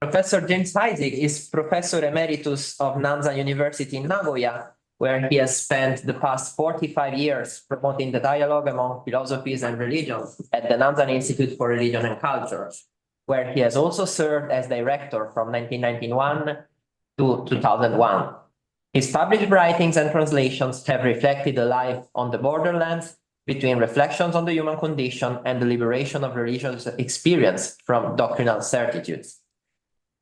Professor James Heisig is Professor Emeritus of Nanzan University in Nagoya, where he has spent the past 45 years promoting the dialogue among philosophies and religions at the Nanzan Institute for Religion and Culture, where he has also served as director from 1991 to 2001. His published writings and translations have reflected a life on the borderlands between reflections on the human condition and the liberation of religious experience from doctrinal certitudes.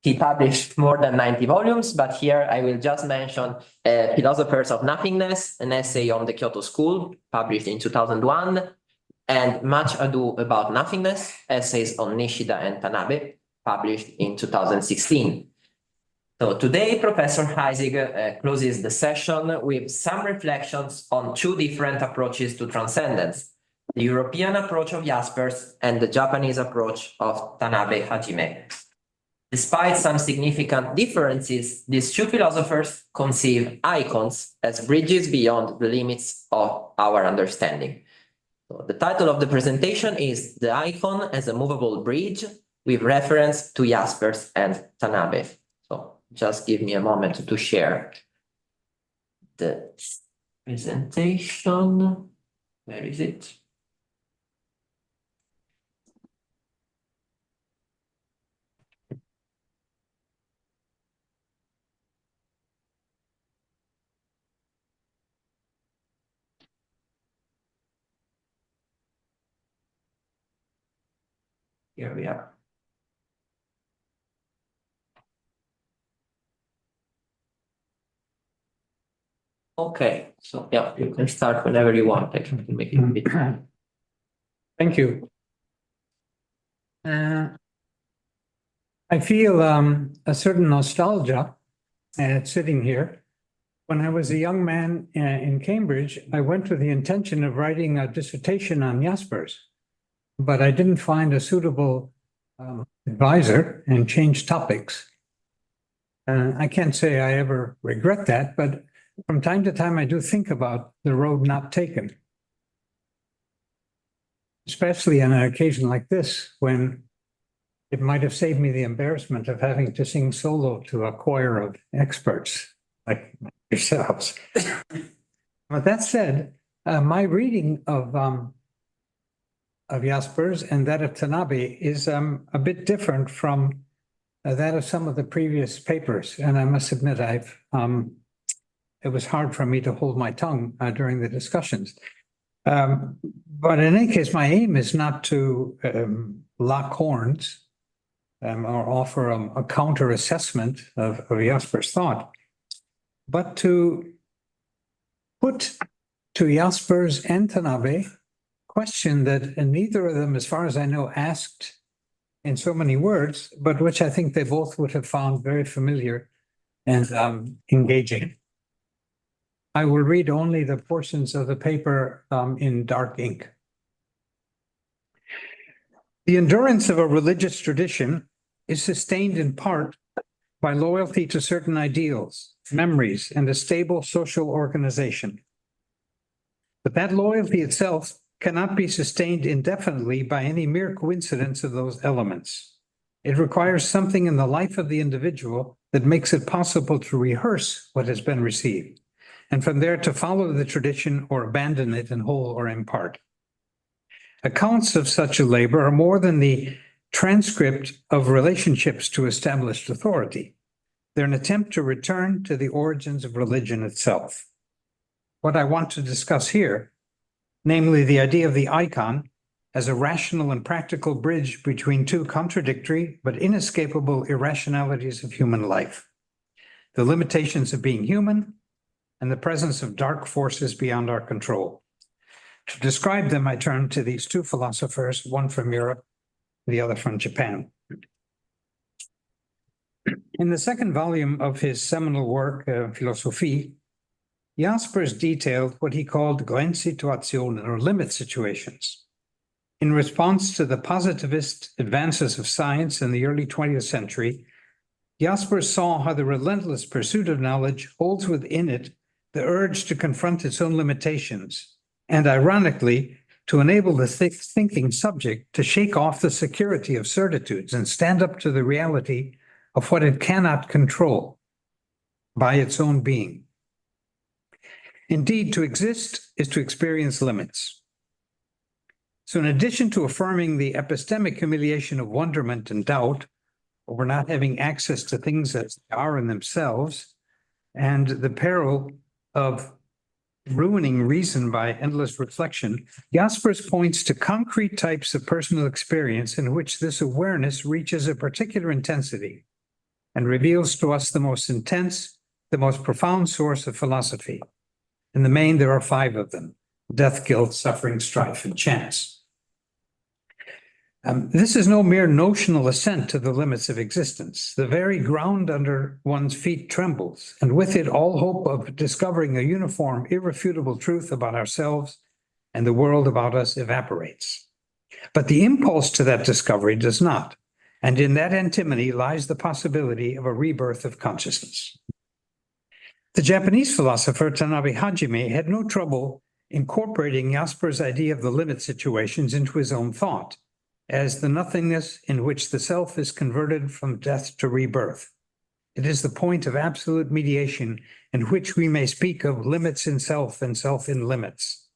He published more than 90 volumes, but here I will just mention Philosophers of Nothingness, an essay on the Kyoto School, published in 2001, and Much Ado About Nothingness, essays on Nishida and Tanabe, published in 2016. So today, Professor Heisig closes the session with some reflections on two different approaches to transcendence, the European approach of Jaspers and the Japanese approach of Tanabe Hajime. Despite some significant differences, these two philosophers conceive icons as bridges beyond the limits of our understanding. So the title of the presentation is The Icon as a Movable Bridge, with reference to Jaspers and Tanabe. So just give me a moment to share the presentation. Where is it? Here we are. Okay, so yeah, you can start whenever you want. I can make it a bit. Thank you. I feel a certain nostalgia sitting here. When I was a young man in Cambridge, I went with the intention of writing a dissertation on Jaspers, but I didn't find a suitable advisor and changed topics. I can't say I ever regret that, but from time to time, I do think about the road not taken, especially on an occasion like this, when it might have saved me the embarrassment of having to sing solo to a choir of experts like yourselves. But that said, my reading of Jaspers and that of Tanabe is a bit different from that of some of the previous papers. And I must admit, it was hard for me to hold my tongue during the discussions. But in any case, my aim is not to lock horns or offer a counter assessment of Jaspers' thought, but to put to Jaspers and Tanabe question that neither of them, as far as I know, asked in so many words, but which I think they both would have found very familiar and engaging. I will read only the portions of the paper in dark ink. The endurance of a religious tradition is sustained in part by loyalty to certain ideals, memories, and a stable social organization. But that loyalty itself cannot be sustained indefinitely by any mere coincidence of those elements. It requires something in the life of the individual that makes it possible to rehearse what has been received, and from there to follow the tradition or abandon it in whole or in part. Accounts of such a labor are more than the transcript of relationships to established authority. They're an attempt to return to the origins of religion itself. What I want to discuss here, namely the idea of the icon as a rational and practical bridge between two contradictory but inescapable irrationalities of human life, the limitations of being human and the presence of dark forces beyond our control. To describe them, I turn to these two philosophers, one from Europe, the other from Japan. In the second volume of his seminal work, Philosophie, Jaspers detailed what he called Grenzsituationen, or limit situations. In response to the positivist advances of science in the early 20th century, Jaspers saw how the relentless pursuit of knowledge holds within it the urge to confront its own limitations, and ironically, to enable the thinking subject to shake off the security of certitudes and stand up to the reality of what it cannot control by its own being. Indeed, to exist is to experience limits. So in addition to affirming the epistemic humiliation of wonderment and doubt over not having access to things as they are in themselves, and the peril of ruining reason by endless reflection, Jaspers points to concrete types of personal experience in which this awareness reaches a particular intensity and reveals to us the most intense, the most profound source of philosophy. In the main, there are 5 of them: death, guilt, suffering, strife, and chance. This is no mere notional assent to the limits of existence. The very ground under one's feet trembles, and with it all hope of discovering a uniform, irrefutable truth about ourselves and the world about us evaporates. But the impulse to that discovery does not, and in that antimony lies the possibility of a rebirth of consciousness. The Japanese philosopher Tanabe Hajime had no trouble incorporating Jaspers' idea of the limit situations into his own thought, as the nothingness in which the self is converted from death to rebirth. It is the point of absolute mediation in which we may speak of limits in self and self in limits.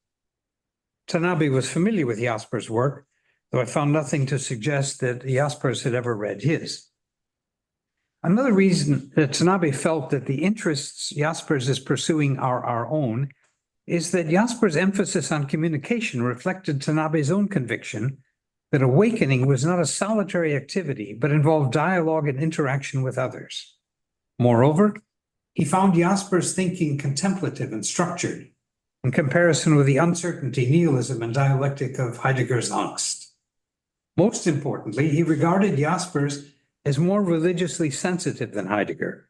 Tanabe was familiar with Jaspers' work, though I found nothing to suggest that Jaspers had ever read his. Another reason that Tanabe felt that the interests Jaspers is pursuing are our own is that Jaspers' emphasis on communication reflected Tanabe's own conviction that awakening was not a solitary activity, but involved dialogue and interaction with others. Moreover, he found Jaspers' thinking contemplative and structured in comparison with the uncertainty, nihilism, and dialectic of Heidegger's Angst. Most importantly, he regarded Jaspers as more religiously sensitive than Heidegger.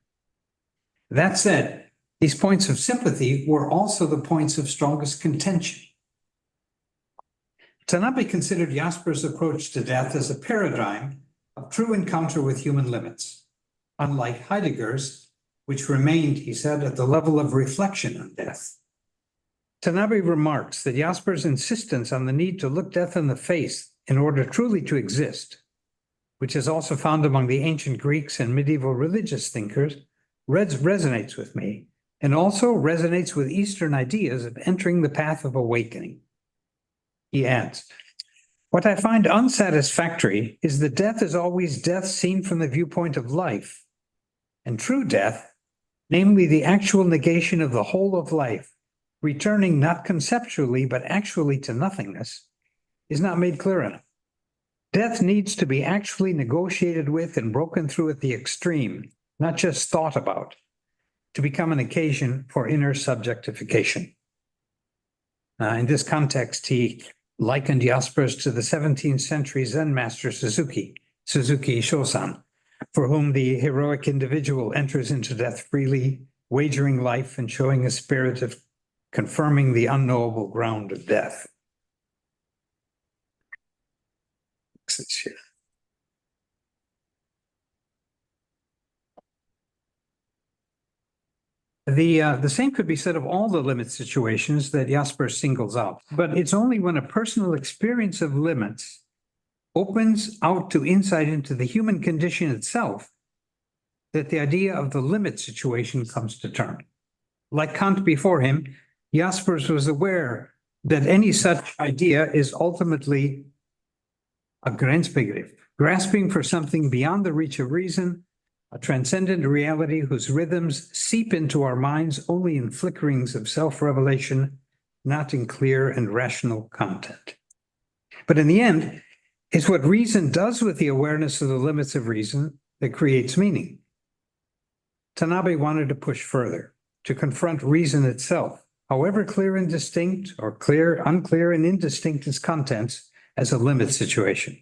That said, these points of sympathy were also the points of strongest contention. Tanabe considered Jaspers' approach to death as a paradigm of true encounter with human limits, unlike Heidegger's, which remained, he said, at the level of reflection on death. Tanabe remarks that Jaspers' insistence on the need to look death in the face in order truly to exist, which is also found among the ancient Greeks and medieval religious thinkers, resonates with me, and also resonates with Eastern ideas of entering the path of awakening. He adds, "What I find unsatisfactory is that death is always death seen from the viewpoint of life, and true death, namely the actual negation of the whole of life, returning not conceptually but actually to nothingness, is not made clear enough. Death needs to be actually negotiated with and broken through at the extreme, not just thought about, to become an occasion for inner subjectification." In this context, he likened Jaspers to the 17th century Zen master Suzuki Shosan, for whom the heroic individual enters into death freely, wagering life and showing a spirit of confirming the unknowable ground of death. The same could be said of all the limit situations that Jaspers singles out, but it's only when a personal experience of limits opens out to insight into the human condition itself that the idea of the limit situation comes to term. Like Kant before him, Jaspers was aware that any such idea is ultimately a Grenzbegriff, grasping for something beyond the reach of reason, a transcendent reality whose rhythms seep into our minds only in flickerings of self-revelation, not in clear and rational content. But in the end, it's what reason does with the awareness of the limits of reason that creates meaning. Tanabe wanted to push further, to confront reason itself, however clear and distinct, or unclear and indistinct its contents, as a limit situation,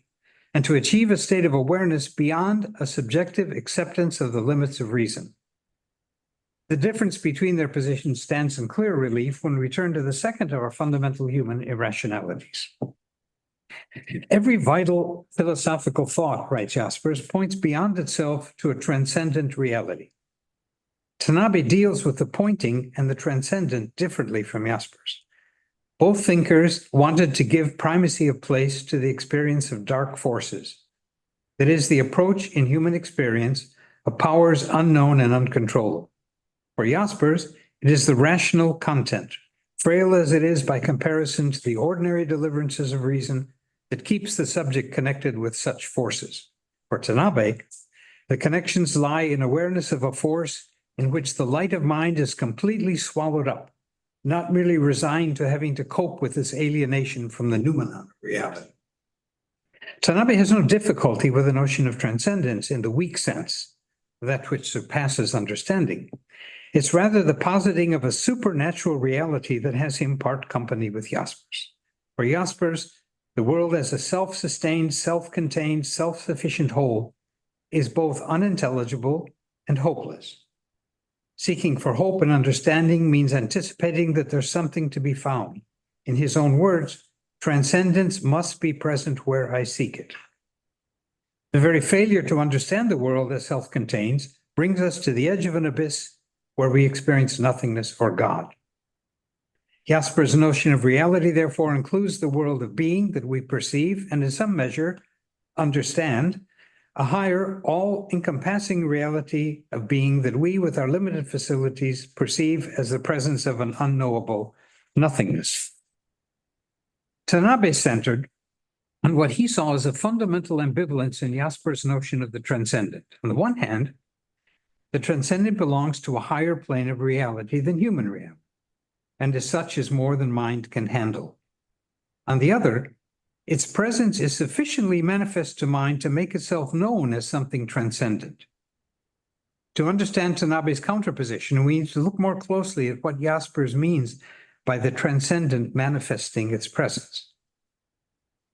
and to achieve a state of awareness beyond a subjective acceptance of the limits of reason. The difference between their positions stands in clear relief when we turn to the second of our fundamental human irrationalities. Every vital philosophical thought, writes Jaspers, points beyond itself to a transcendent reality. Tanabe deals with the pointing and the transcendent differently from Jaspers. Both thinkers wanted to give primacy of place to the experience of dark forces. That is, the approach in human experience of powers unknown and uncontrollable. For Jaspers, it is the rational content, frail as it is by comparison to the ordinary deliverances of reason, that keeps the subject connected with such forces. For Tanabe, the connections lie in awareness of a force in which the light of mind is completely swallowed up, not merely resigned to having to cope with this alienation from the noumenon of reality. Tanabe has no difficulty with the notion of transcendence in the weak sense, that which surpasses understanding. It's rather the positing of a supernatural reality that has him part company with Jaspers. For Jaspers, the world as a self-sustained, self-contained, self-sufficient whole is both unintelligible and hopeless. Seeking for hope and understanding means anticipating that there's something to be found. In his own words, transcendence must be present where I seek it. The very failure to understand the world as self-contained brings us to the edge of an abyss where we experience nothingness or God. Jaspers' notion of reality, therefore, includes the world of being that we perceive and in some measure understand, a higher, all-encompassing reality of being that we, with our limited facilities, perceive as the presence of an unknowable nothingness. Tanabe centered on what he saw as a fundamental ambivalence in Jaspers' notion of the transcendent. On the one hand, the transcendent belongs to a higher plane of reality than human reality, and as such is more than mind can handle. On the other, its presence is sufficiently manifest to mind to make itself known as something transcendent. To understand Tanabe's counterposition, we need to look more closely at what Jaspers means by the transcendent manifesting its presence.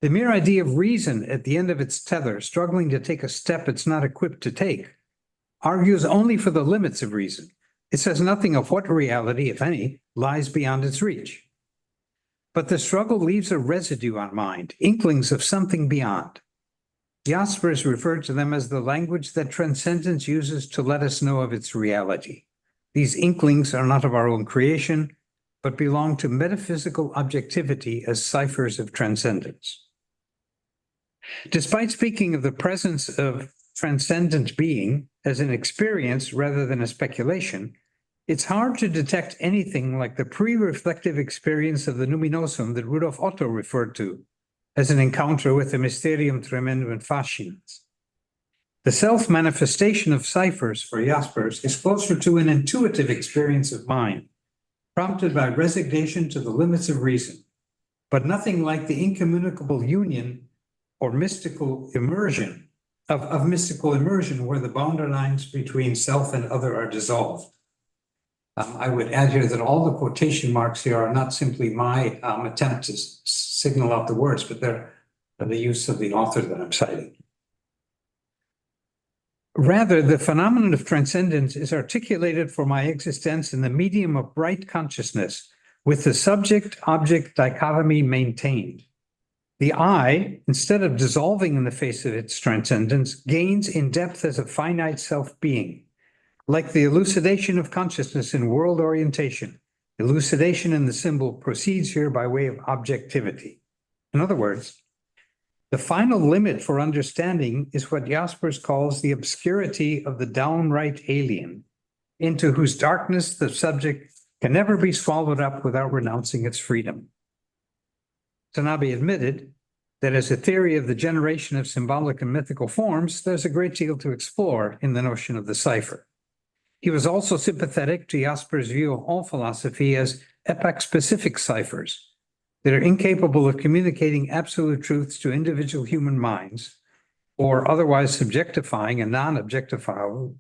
The mere idea of reason at the end of its tether, struggling to take a step it's not equipped to take, argues only for the limits of reason. It says nothing of what reality, if any, lies beyond its reach. But the struggle leaves a residue on mind, inklings of something beyond. Jaspers referred to them as the language that transcendence uses to let us know of its reality. These inklings are not of our own creation, but belong to metaphysical objectivity as ciphers of transcendence. Despite speaking of the presence of transcendent being as an experience rather than a speculation, it's hard to detect anything like the pre-reflective experience of the numinosum that Rudolf Otto referred to as an encounter with the mysterium tremendum fascinans. The self-manifestation of ciphers for Jaspers is closer to an intuitive experience of mind, prompted by resignation to the limits of reason, but nothing like the incommunicable union or mystical immersion of mystical immersion where the boundary lines between self and other are dissolved. I would add here that all the quotation marks here are not simply my attempt to signal out the words, but they're the use of the author that I'm citing. Rather, the phenomenon of transcendence is articulated for my existence in the medium of bright consciousness, with the subject-object dichotomy maintained. The I, instead of dissolving in the face of its transcendence, gains in depth as a finite self-being. Like the elucidation of consciousness in world orientation, elucidation in the symbol proceeds here by way of objectivity. In other words, the final limit for understanding is what Jaspers calls the obscurity of the downright alien, into whose darkness the subject can never be swallowed up without renouncing its freedom. Tanabe admitted that as a theory of the generation of symbolic and mythical forms, there's a great deal to explore in the notion of the cipher. He was also sympathetic to Jaspers' view of all philosophy as epoch-specific ciphers that are incapable of communicating absolute truths to individual human minds or otherwise subjectifying a non-objectifiable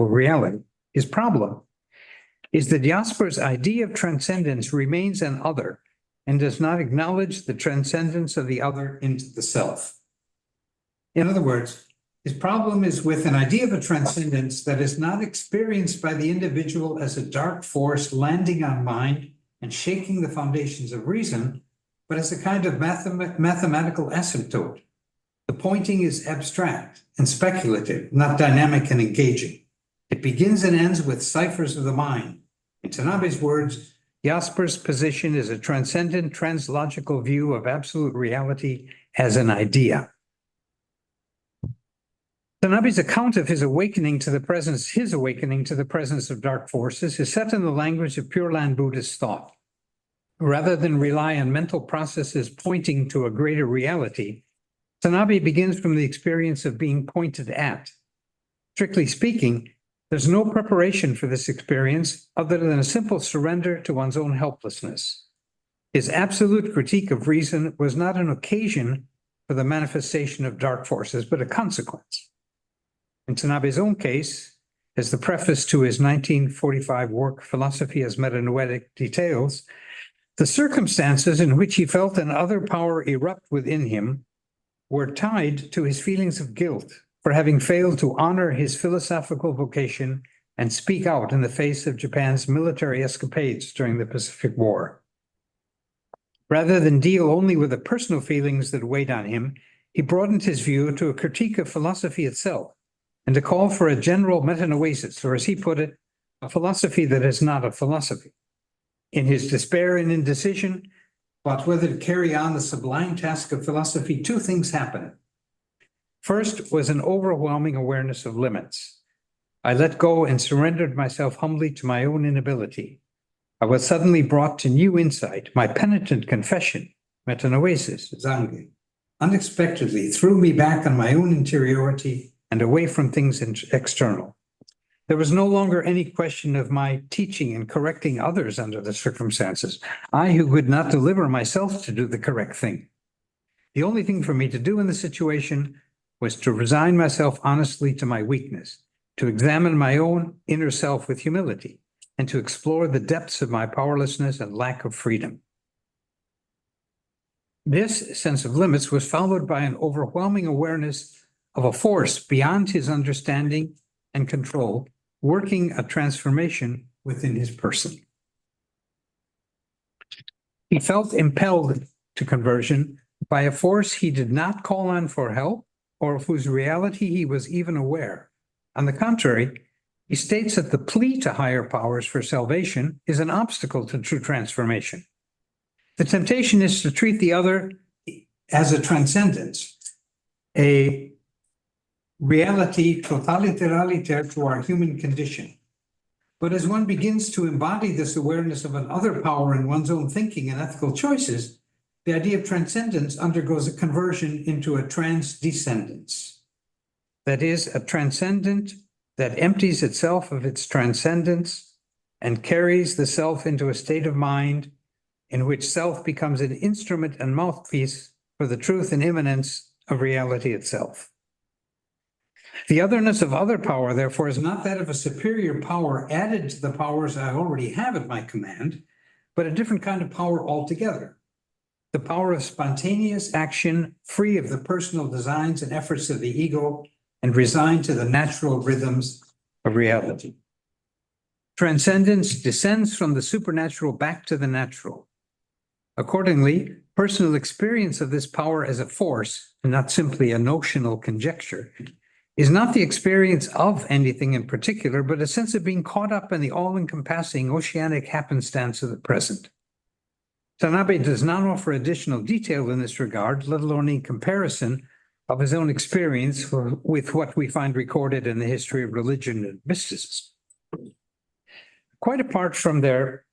reality. His problem is that Jaspers' idea of transcendence remains an other and does not acknowledge the transcendence of the other into the self. In other words, his problem is with an idea of a transcendence that is not experienced by the individual as a dark force landing on mind and shaking the foundations of reason, but as a kind of mathematical asymptote. The pointing is abstract and speculative, not dynamic and engaging. It begins and ends with ciphers of the mind. In Tanabe's words, Jaspers' position is a transcendent, translogical view of absolute reality as an idea. Tanabe's account of his awakening to the presence of dark forces is set in the language of Pure Land Buddhist thought. Rather than rely on mental processes pointing to a greater reality, Tanabe begins from the experience of being pointed at. Strictly speaking, there's no preparation for this experience other than a simple surrender to one's own helplessness. His absolute critique of reason was not an occasion for the manifestation of dark forces, but a consequence. In Tanabe's own case, as the preface to his 1945 work, Philosophy as Metanoetic details, the circumstances in which he felt an other power erupt within him were tied to his feelings of guilt for having failed to honor his philosophical vocation and speak out in the face of Japan's military escapades during the Pacific War. Rather than deal only with the personal feelings that weighed on him, he broadened his view to a critique of philosophy itself and to call for a general metanoesis, or as he put it, a philosophy that is not a philosophy. In his despair and indecision about whether to carry on the sublime task of philosophy, two things happened. First was an overwhelming awareness of limits. I let go and surrendered myself humbly to my own inability. I was suddenly brought to new insight. My penitent confession, metanoesis, zange, unexpectedly threw me back on my own interiority and away from things external. There was no longer any question of my teaching and correcting others under the circumstances. I who could not deliver myself to do the correct thing. The only thing for me to do in the situation was to resign myself honestly to my weakness, to examine my own inner self with humility, and to explore the depths of my powerlessness and lack of freedom. This sense of limits was followed by an overwhelming awareness of a force beyond his understanding and control, working a transformation within his person. He felt impelled to conversion by a force he did not call on for help or of whose reality he was even aware. On the contrary, he states that the plea to higher powers for salvation is an obstacle to true transformation. The temptation is to treat the other as a transcendence, a reality totalitariter to our human condition. But as one begins to embody this awareness of an other power in one's own thinking and ethical choices, the idea of transcendence undergoes a conversion into a transdescendence. That is, a transcendent that empties itself of its transcendence and carries the self into a state of mind in which self becomes an instrument and mouthpiece for the truth and immanence of reality itself. The otherness of other power, therefore, is not that of a superior power added to the powers I already have at my command, but a different kind of power altogether. The power of spontaneous action, free of the personal designs and efforts of the ego, and resigned to the natural rhythms of reality. Transcendence descends from the supernatural back to the natural. Accordingly, personal experience of this power as a force, and not simply a notional conjecture, is not the experience of anything in particular, but a sense of being caught up in the all-encompassing oceanic happenstance of the present. Tanabe does not offer additional detail in this regard, let alone in comparison of his own experience with what we find recorded in the history of religion and mysticism. Quite apart from their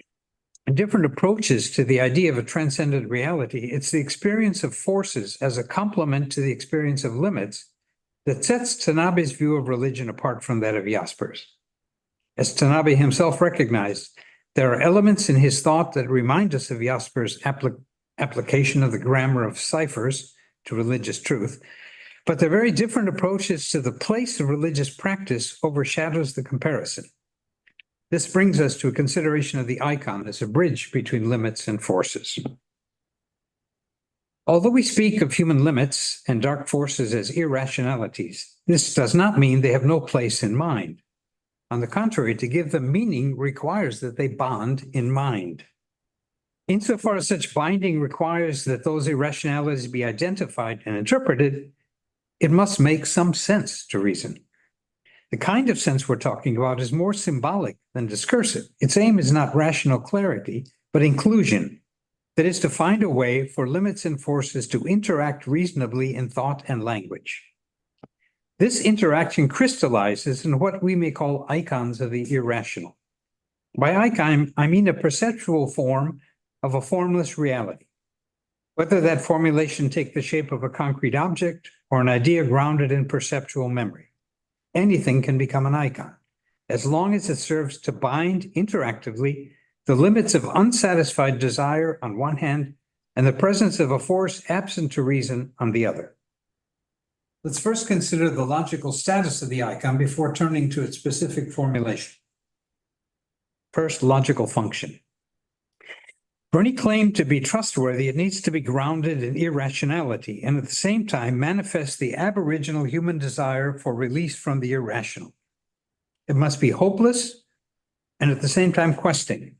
different approaches to the idea of a transcendent reality, it's the experience of forces as a complement to the experience of limits that sets Tanabe's view of religion apart from that of Jaspers. As Tanabe himself recognized, there are elements in his thought that remind us of Jaspers' application of the grammar of ciphers to religious truth, but their very different approaches to the place of religious practice overshadows the comparison. This brings us to a consideration of the icon as a bridge between limits and forces. Although we speak of human limits and dark forces as irrationalities, this does not mean they have no place in mind. On the contrary, to give them meaning requires that they bond in mind. Insofar as such binding requires that those irrationalities be identified and interpreted, it must make some sense to reason. The kind of sense we're talking about is more symbolic than discursive. Its aim is not rational clarity, but inclusion. That is, to find a way for limits and forces to interact reasonably in thought and language. This interaction crystallizes in what we may call icons of the irrational. By icon, I mean a perceptual form of a formless reality. Whether that formulation take the shape of a concrete object or an idea grounded in perceptual memory, anything can become an icon, as long as it serves to bind interactively the limits of unsatisfied desire on one hand and the presence of a force absent to reason on the other. Let's first consider the logical status of the icon before turning to its specific formulation. First, logical function. For any claim to be trustworthy, it needs to be grounded in irrationality and at the same time manifest the aboriginal human desire for release from the irrational. It must be hopeless and at the same time questing.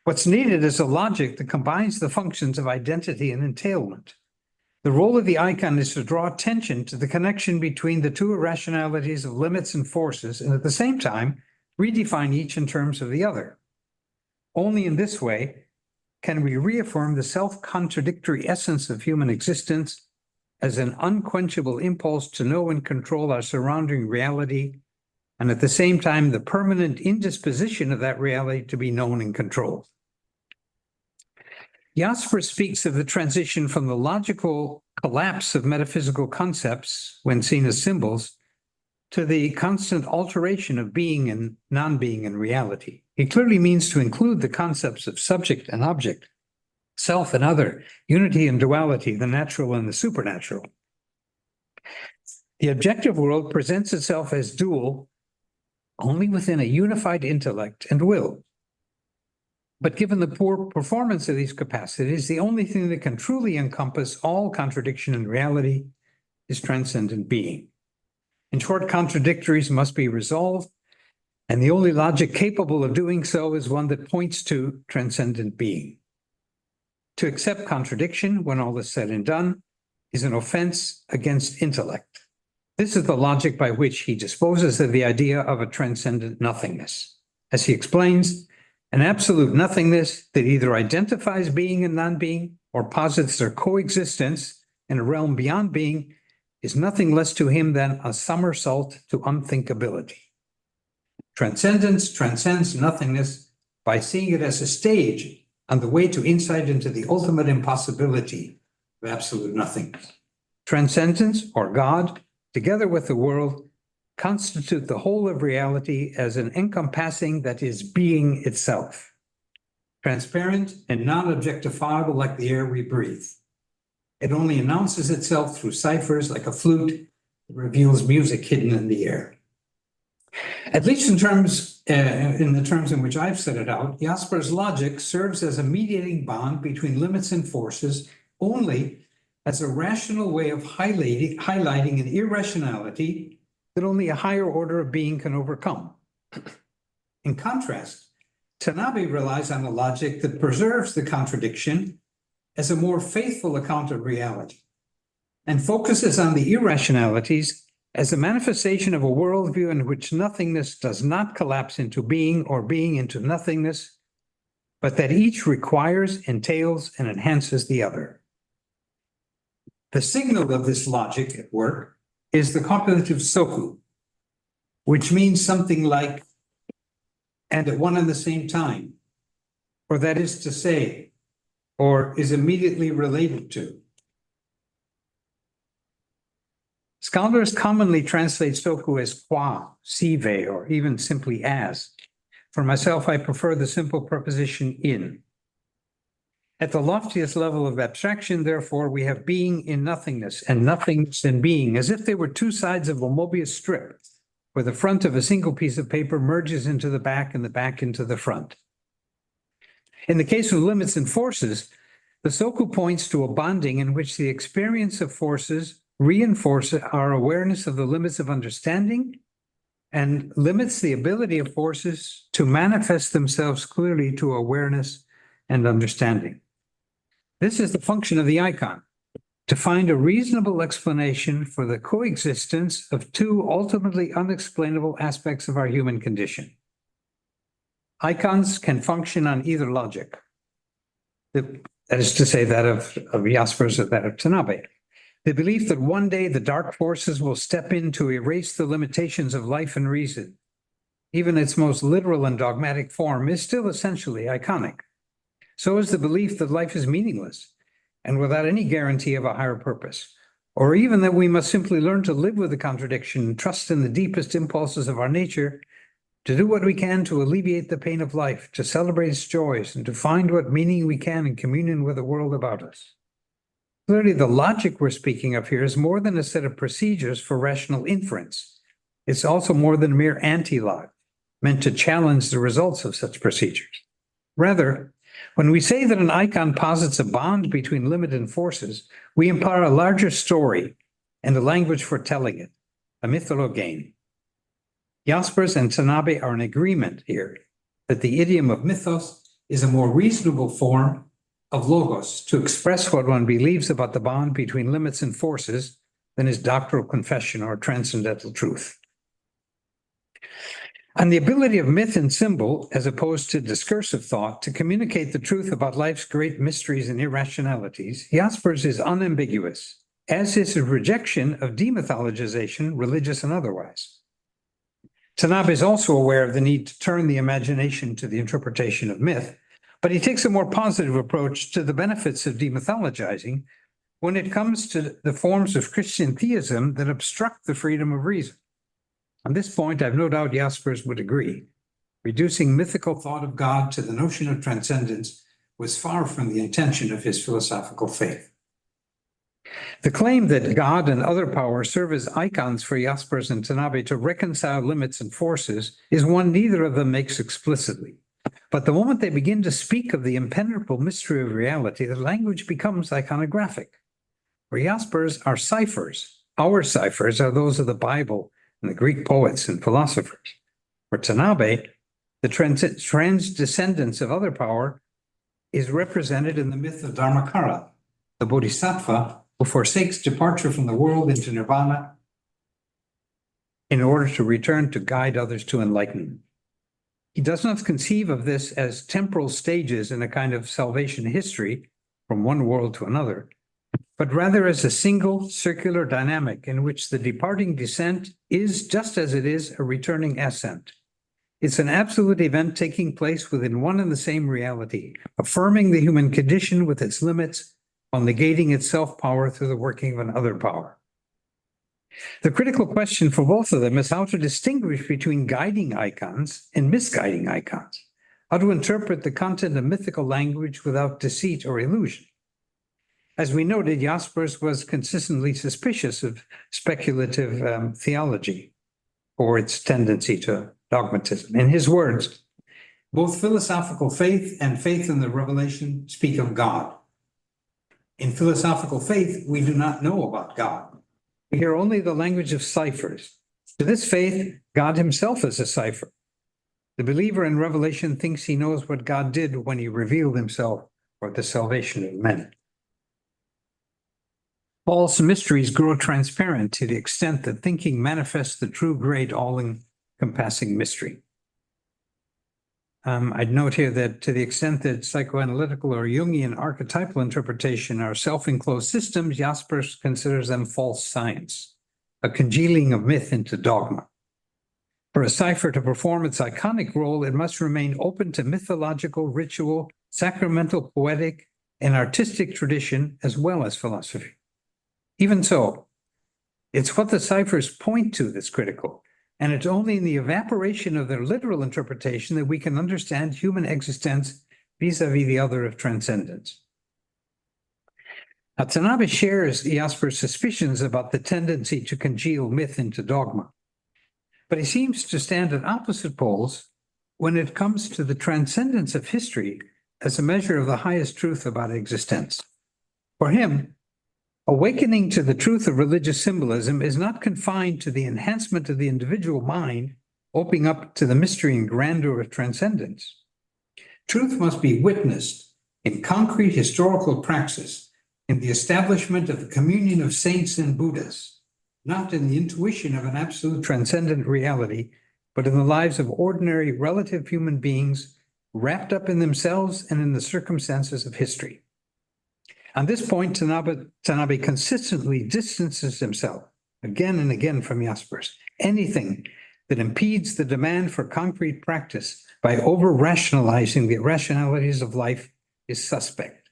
What's needed is a logic that combines the functions of identity and entailment. The role of the icon is to draw attention to the connection between the two irrationalities of limits and forces, and at the same time, redefine each in terms of the other. Only in this way can we reaffirm the self-contradictory essence of human existence as an unquenchable impulse to know and control our surrounding reality, and at the same time, the permanent indisposition of that reality to be known and controlled. Jaspers speaks of the transition from the logical collapse of metaphysical concepts when seen as symbols to the constant alteration of being and non-being in reality. He clearly means to include the concepts of subject and object, self and other, unity and duality, the natural and the supernatural. The objective world presents itself as dual only within a unified intellect and will. But given the poor performance of these capacities, the only thing that can truly encompass all contradiction in reality is transcendent being. In short, contradictories must be resolved, and the only logic capable of doing so is one that points to transcendent being. To accept contradiction, when all is said and done, is an offense against intellect. This is the logic by which he disposes of the idea of a transcendent nothingness. As he explains, an absolute nothingness that either identifies being and non-being or posits their coexistence in a realm beyond being is nothing less to him than a somersault to unthinkability. Transcendence transcends nothingness by seeing it as a stage on the way to insight into the ultimate impossibility of absolute nothingness. Transcendence, or God, together with the world, constitute the whole of reality as an encompassing that is being itself, transparent and non-objectifiable like the air we breathe. It only announces itself through ciphers like a flute that reveals music hidden in the air. At least in the terms in which I've set it out, Jaspers' logic serves as a mediating bond between limits and forces only as a rational way of highlighting an irrationality that only a higher order of being can overcome. In contrast, Tanabe relies on a logic that preserves the contradiction as a more faithful account of reality and focuses on the irrationalities as a manifestation of a worldview in which nothingness does not collapse into being or being into nothingness, but that each requires, entails, and enhances the other. The signal of this logic at work is the copulative soku, which means something like, and at one and the same time, or that is to say, or is immediately related to. Scholars commonly translate soku as qua, sive, or even simply as. For myself, I prefer the simple preposition in. At the loftiest level of abstraction, therefore, we have being in nothingness and nothingness in being, as if they were two sides of a Mobius strip, where the front of a single piece of paper merges into the back and the back into the front. In the case of limits and forces, the soku points to a bonding in which the experience of forces reinforces our awareness of the limits of understanding and limits the ability of forces to manifest themselves clearly to awareness and understanding. This is the function of the icon, to find a reasonable explanation for the coexistence of two ultimately unexplainable aspects of our human condition. Icons can function on either logic. That is to say, that of Jaspers or that of Tanabe. The belief that one day the dark forces will step in to erase the limitations of life and reason, even its most literal and dogmatic form, is still essentially iconic. So is the belief that life is meaningless and without any guarantee of a higher purpose, or even that we must simply learn to live with the contradiction and trust in the deepest impulses of our nature, to do what we can to alleviate the pain of life, to celebrate its joys, and to find what meaning we can in communion with the world about us. Clearly, the logic we're speaking of here is more than a set of procedures for rational inference. It's also more than a mere anti-log, meant to challenge the results of such procedures. Rather, when we say that an icon posits a bond between limit and forces, we imply a larger story and a language for telling it, a mythology. Jaspers and Tanabe are in agreement here that the idiom of mythos is a more reasonable form of logos to express what one believes about the bond between limits and forces than is doctrinal confession or transcendental truth. On the ability of myth and symbol, as opposed to discursive thought, to communicate the truth about life's great mysteries and irrationalities, Jaspers is unambiguous, as is his rejection of demythologization, religious and otherwise. Tanabe is also aware of the need to turn the imagination to the interpretation of myth, but he takes a more positive approach to the benefits of demythologizing when it comes to the forms of Christian theism that obstruct the freedom of reason. On this point, I've no doubt Jaspers would agree. Reducing mythical thought of God to the notion of transcendence was far from the intention of his philosophical faith. The claim that God and other powers serve as icons for Jaspers and Tanabe to reconcile limits and forces is one neither of them makes explicitly. But the moment they begin to speak of the impenetrable mystery of reality, the language becomes iconographic. For Jaspers are ciphers. Our ciphers are those of the Bible and the Greek poets and philosophers. For Tanabe, the transcendence of other power is represented in the myth of Dharmakara, the bodhisattva who forsakes departure from the world into nirvana in order to return to guide others to enlightenment. He does not conceive of this as temporal stages in a kind of salvation history from one world to another, but rather as a single circular dynamic in which the departing descent is, just as it is, a returning ascent. It's an absolute event taking place within one and the same reality, affirming the human condition with its limits while negating its self-power through the working of another power. The critical question for both of them is how to distinguish between guiding icons and misguiding icons, how to interpret the content of mythical language without deceit or illusion. As we noted, Jaspers was consistently suspicious of speculative theology or its tendency to dogmatism. In his words, both philosophical faith and faith in the revelation speak of God. In philosophical faith, we do not know about God. We hear only the language of ciphers. To this faith, God himself is a cipher. The believer in revelation thinks he knows what God did when he revealed himself for the salvation of men. False mysteries grow transparent to the extent that thinking manifests the true great all-encompassing mystery. I'd note here that to the extent that psychoanalytical or Jungian archetypal interpretation are self-enclosed systems, Jaspers considers them false science, a congealing of myth into dogma. For a cipher to perform its iconic role, it must remain open to mythological, ritual, sacramental, poetic, and artistic tradition, as well as philosophy. Even so, it's what the ciphers point to that's critical. And it's only in the evaporation of their literal interpretation that we can understand human existence vis-a-vis the other of transcendence. Now, Tanabe shares Jaspers' suspicions about the tendency to congeal myth into dogma, but he seems to stand at opposite poles when it comes to the transcendence of history as a measure of the highest truth about existence. For him, awakening to the truth of religious symbolism is not confined to the enhancement of the individual mind, opening up to the mystery and grandeur of transcendence. Truth must be witnessed in concrete historical praxis, in the establishment of the communion of saints and Buddhas, not in the intuition of an absolute transcendent reality, but in the lives of ordinary relative human beings wrapped up in themselves and in the circumstances of history. On this point, Tanabe consistently distances himself again and again from Jaspers. Anything that impedes the demand for concrete practice by over-rationalizing the irrationalities of life is suspect.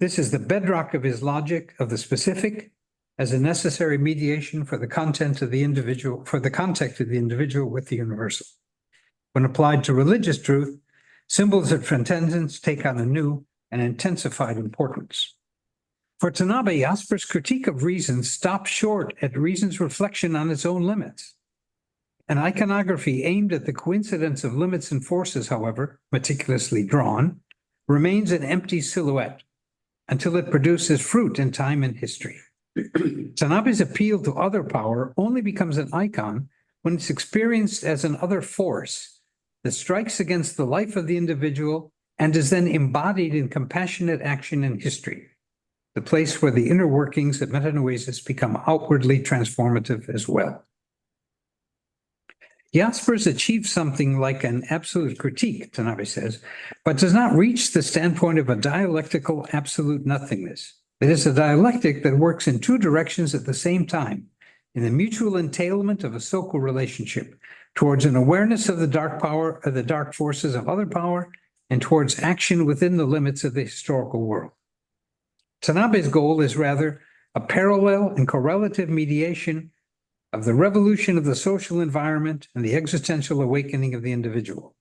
This is the bedrock of his logic of the specific as a necessary mediation for the content of the individual, for the contact of the individual with the universal. When applied to religious truth, symbols of transcendence take on a new and intensified importance. For Tanabe, Jaspers' critique of reason stops short at reason's reflection on its own limits. An iconography aimed at the coincidence of limits and forces, however, meticulously drawn, remains an empty silhouette until it produces fruit in time and history. Tanabe's appeal to other power only becomes an icon when it's experienced as an other force that strikes against the life of the individual and is then embodied in compassionate action in history, the place where the inner workings of metanoesis become outwardly transformative as well. Jaspers achieves something like an absolute critique, Tanabe says, but does not reach the standpoint of a dialectical absolute nothingness. It is a dialectic that works in two directions at the same time, in the mutual entailment of a social relationship, towards an awareness of the dark power, of the dark forces of other power, and towards action within the limits of the historical world. Tanabe's goal is rather a parallel and correlative mediation of the revolution of the social environment and the existential awakening of the individual.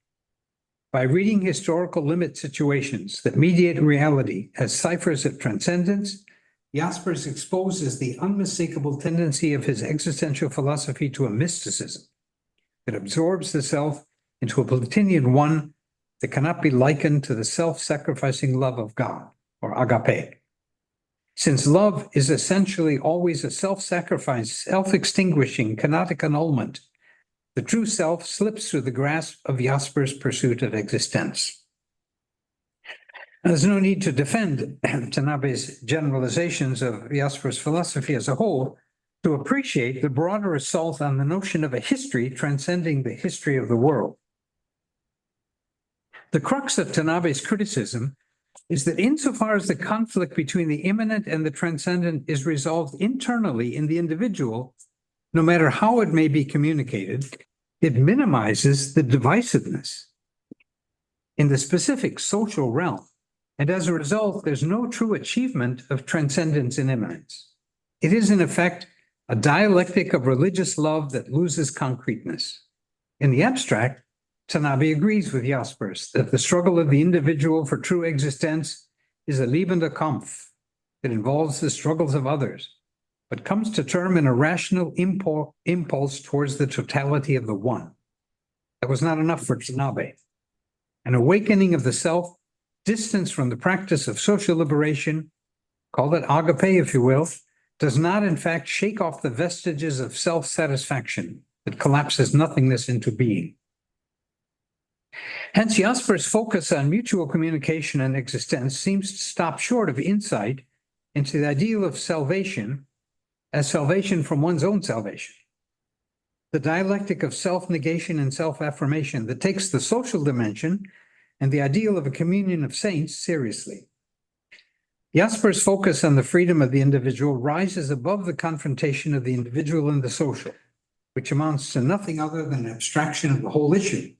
By reading historical limit situations that mediate reality as ciphers of transcendence, Jaspers exposes the unmistakable tendency of his existential philosophy to a mysticism that absorbs the self into a Platonian one that cannot be likened to the self-sacrificing love of God, or agape. Since love is essentially always a self-sacrifice, self-extinguishing, kenotic annulment, the true self slips through the grasp of Jaspers' pursuit of existence. There's no need to defend Tanabe's generalizations of Jaspers' philosophy as a whole to appreciate the broader assault on the notion of a history transcending the history of the world. The crux of Tanabe's criticism is that insofar as the conflict between the immanent and the transcendent is resolved internally in the individual, no matter how it may be communicated, it minimizes the divisiveness in the specific social realm. And as a result, there's no true achievement of transcendence in immanence. It is, in effect, a dialectic of religious love that loses concreteness. In the abstract, Tanabe agrees with Jaspers that the struggle of the individual for true existence is a lebender Kampf that involves the struggles of others, but comes to term in a rational impulse towards the totality of the one. That was not enough for Tanabe. An awakening of the self, distance from the practice of social liberation, call it agape if you will, does not in fact shake off the vestiges of self-satisfaction that collapses nothingness into being. Hence, Jaspers' focus on mutual communication and existence seems to stop short of insight into the ideal of salvation as salvation from one's own salvation. The dialectic of self-negation and self-affirmation that takes the social dimension and the ideal of a communion of saints seriously. Jaspers' focus on the freedom of the individual rises above the confrontation of the individual and the social, which amounts to nothing other than an abstraction of the whole issue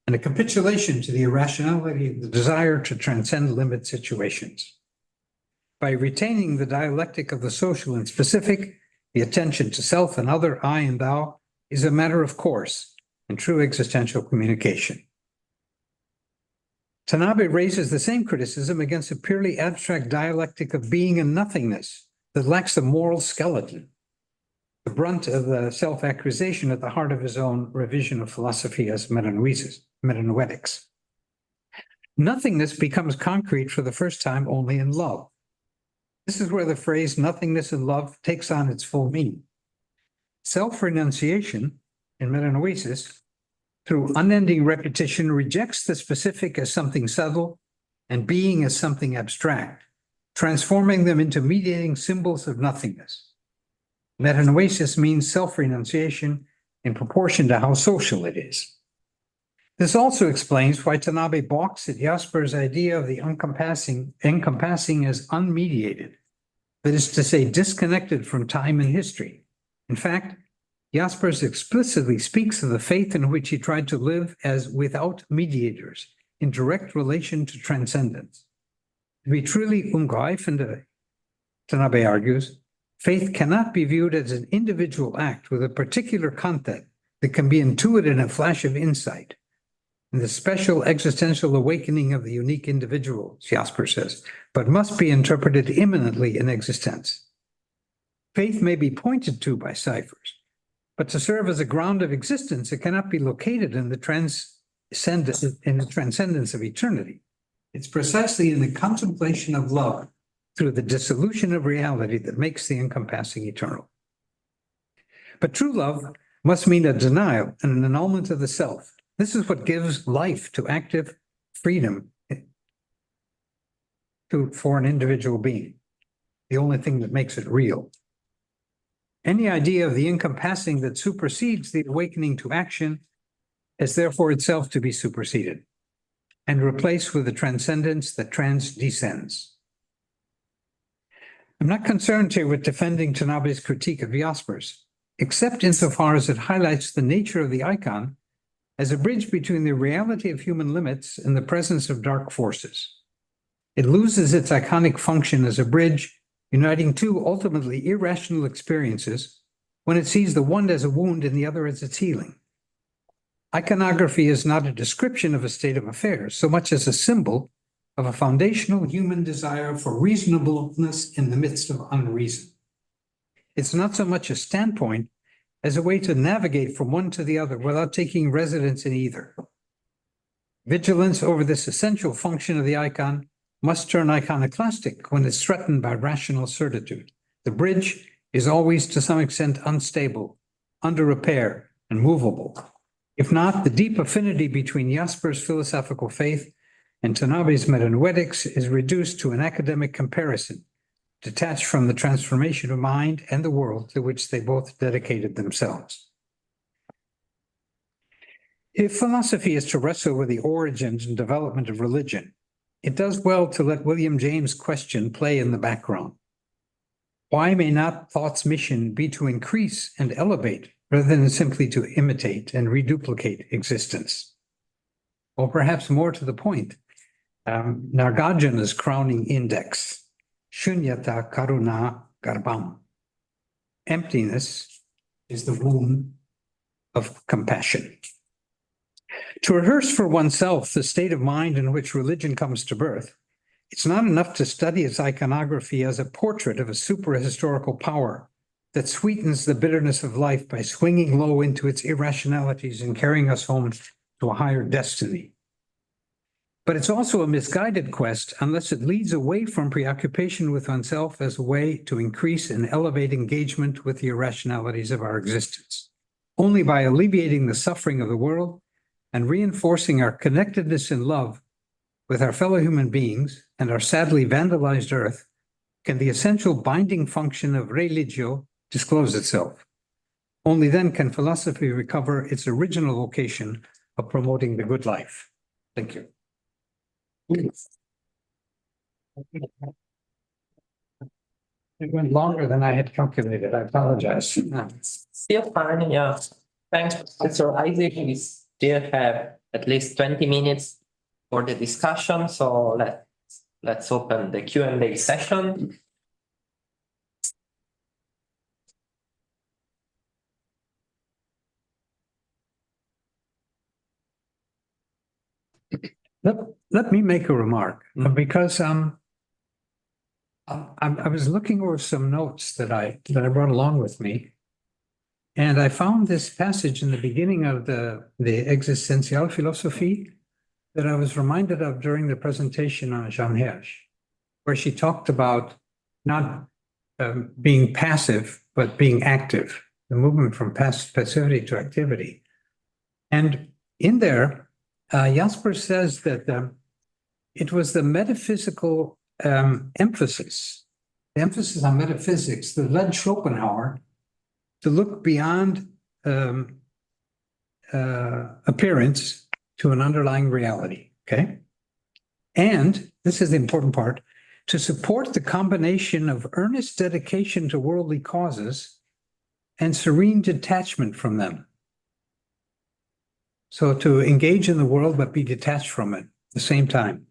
and a capitulation to the irrationality of the desire to transcend limit situations. By retaining the dialectic of the social and specific, the attention to self and other, I and thou, is a matter of course in true existential communication. Tanabe raises the same criticism against a purely abstract dialectic of being and nothingness that lacks a moral skeleton, the brunt of the self-accusation at the heart of his own revision of philosophy as metanoetics. Nothingness becomes concrete for the first time only in love. This is where the phrase nothingness in love takes on its full meaning. Self-renunciation in metanoesis, through unending repetition, rejects the specific as something subtle and being as something abstract, transforming them into mediating symbols of nothingness. Metanoesis means self-renunciation in proportion to how social it is. This also explains why Tanabe balks at Jaspers' idea of the encompassing as unmediated, that is to say, disconnected from time and history. In fact, Jaspers explicitly speaks of the faith in which he tried to live as without mediators, in direct relation to transcendence. To be truly umgreifende, Tanabe argues, faith cannot be viewed as an individual act with a particular content that can be intuited in a flash of insight. And the special existential awakening of the unique individual, Jaspers says, but must be interpreted immanently in existence. Faith may be pointed to by ciphers, but to serve as a ground of existence, it cannot be located in the transcendence of eternity. It's precisely in the contemplation of love through the dissolution of reality that makes the encompassing eternal. But true love must mean a denial and an annulment of the self. This is what gives life to active freedom for an individual being, the only thing that makes it real. Any idea of the encompassing that supersedes the awakening to action is therefore itself to be superseded and replaced with the transcendence that transcends. I'm not concerned here with defending Tanabe's critique of Jaspers, except insofar as it highlights the nature of the icon as a bridge between the reality of human limits and the presence of dark forces. It loses its iconic function as a bridge uniting two ultimately irrational experiences when it sees the one as a wound and the other as its healing. Iconography is not a description of a state of affairs so much as a symbol of a foundational human desire for reasonableness in the midst of unreason. It's not so much a standpoint as a way to navigate from one to the other without taking residence in either. Vigilance over this essential function of the icon must turn iconoclastic when it's threatened by rational certitude. The bridge is always to some extent unstable, under repair, and movable. If not, the deep affinity between Jaspers' philosophical faith and Tanabe's metanoetics is reduced to an academic comparison, detached from the transformation of mind and the world to which they both dedicated themselves. If philosophy is to wrestle with the origins and development of religion, it does well to let William James' question play in the background. Why may not thought's mission be to increase and elevate rather than simply to imitate and reduplicate existence? Or perhaps more to the point, Nagarjuna's crowning index, Shunyata Karuna Garbham. Emptiness is the womb of compassion. To rehearse for oneself the state of mind in which religion comes to birth, it's not enough to study its iconography as a portrait of a superhistorical power that sweetens the bitterness of life by swinging low into its irrationalities and carrying us home to a higher destiny. But it's also a misguided quest unless it leads away from preoccupation with oneself as a way to increase and elevate engagement with the irrationalities of our existence. Only by alleviating the suffering of the world and reinforcing our connectedness in love with our fellow human beings and our sadly vandalized earth can the essential binding function of religio disclose itself. Only then can philosophy recover its original vocation of promoting the good life. Thank you. It went longer than I had calculated. I apologize. Still fine, yeah. Thanks, Professor Heisig. We still have at least 20 minutes for the discussion, so let's open the Q&A session. Let me make a remark, because I was looking over some notes that I brought along with me, and I found this passage in the beginning of the Existential Philosophie that I was reminded of during the presentation on Jean Hirsch, where she talked about not being passive, but being active, the movement from passivity to activity. And in there, Jaspers says that it was the metaphysical emphasis, the emphasis on metaphysics that led Schopenhauer to look beyond appearance to an underlying reality, okay? And this is the important part, to support the combination of earnest dedication to worldly causes and serene detachment from them. So to engage in the world but be detached from it at the same time,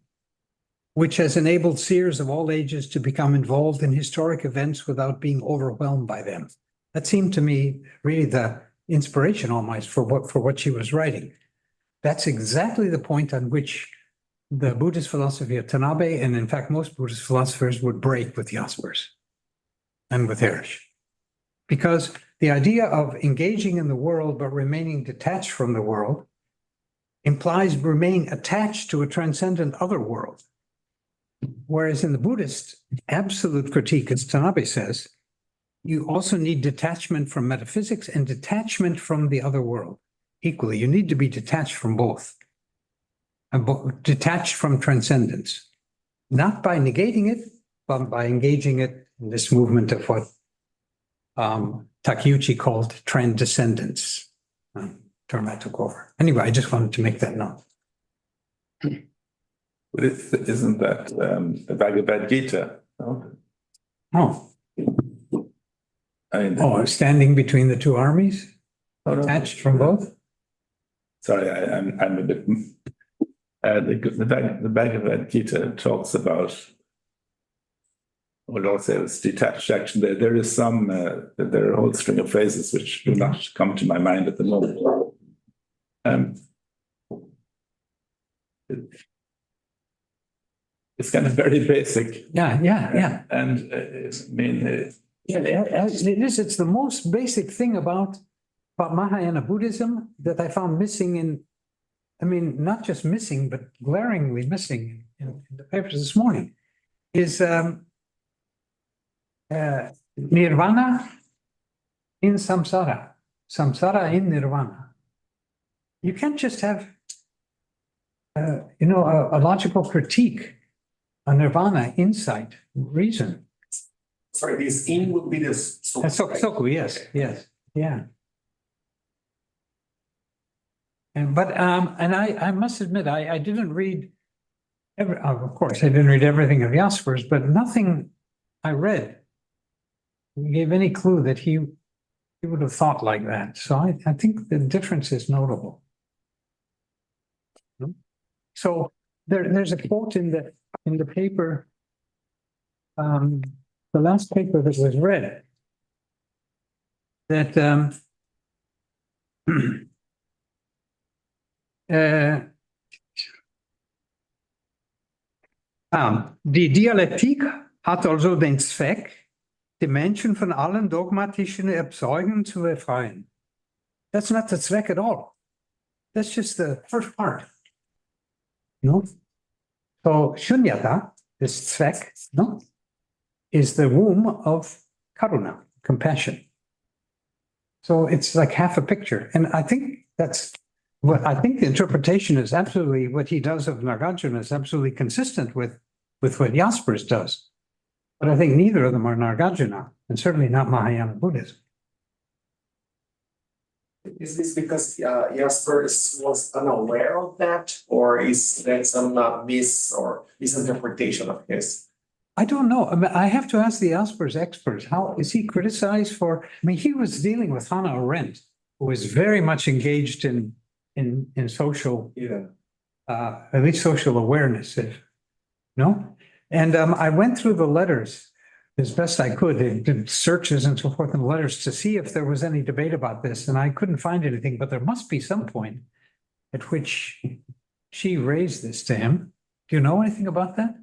which has enabled seers of all ages to become involved in historic events without being overwhelmed by them. That seemed to me really the inspiration almost for what she was writing. That's exactly the point on which the Buddhist philosophy of Tanabe, and in fact most Buddhist philosophers, would break with Jaspers and with Hirsch. Because the idea of engaging in the world but remaining detached from the world implies remaining attached to a transcendent other world. Whereas in the Buddhist absolute critique, as Tanabe says, you also need detachment from metaphysics and detachment from the other world. Equally, you need to be detached from both. And detached from transcendence. Not by negating it, but by engaging it in this movement of what Takeuchi called transcendence. Term I took over. Anyway, I just wanted to make that note. But isn't that the Bhagavad Gita? No? Oh, I mean, standing between the two armies, no. attached from both? Sorry, I'm a bit. The Bhagavad Gita talks about, well, also it's detached action. There is some, there are a whole string of phrases which do not come to my mind at the moment. It's kind of very basic. Yeah. And I mean, It is. It's the most basic thing about Mahayana Buddhism that I found missing in, I mean, not just missing, but glaringly missing in the papers this morning, is nirvana in samsara, samsara in nirvana. You can't just have, a logical critique on nirvana, insight, reason. Sorry, this in would be this. Soku, yes, yeah. And I must admit, I didn't read of course, I didn't read everything of Jaspers, but nothing I read gave any clue that he would have thought like that. So I think the difference is notable. So there's a quote in the paper, the last paper that was read, that die Dialektik hat also den Zweck, die Menschen von allen dogmatischen Überzeugungen zu befreien. That's not the Zweck at all. That's just the first part. No? So Shunyata, this Zweck, no, is the womb of Karuna, compassion. So it's like half a picture. And I think that's what I think the interpretation is absolutely what he does of Nagarjuna is absolutely consistent with what Jaspers does. But I think neither of them are Nagarjuna, and certainly not Mahayana Buddhism. Is this because Jaspers was unaware of that, or is that some misinterpretation of his? I don't know. I mean, I have to ask the Jaspers experts. How is he criticized for? I mean, he was dealing with Hannah Arendt, who was very much engaged in social, at least social awareness. No, and I went through the letters as best I could, and did searches and so forth in the letters to see if there was any debate about this, and I couldn't find anything. But there must be some point at which she raised this to him. Do you know anything about that?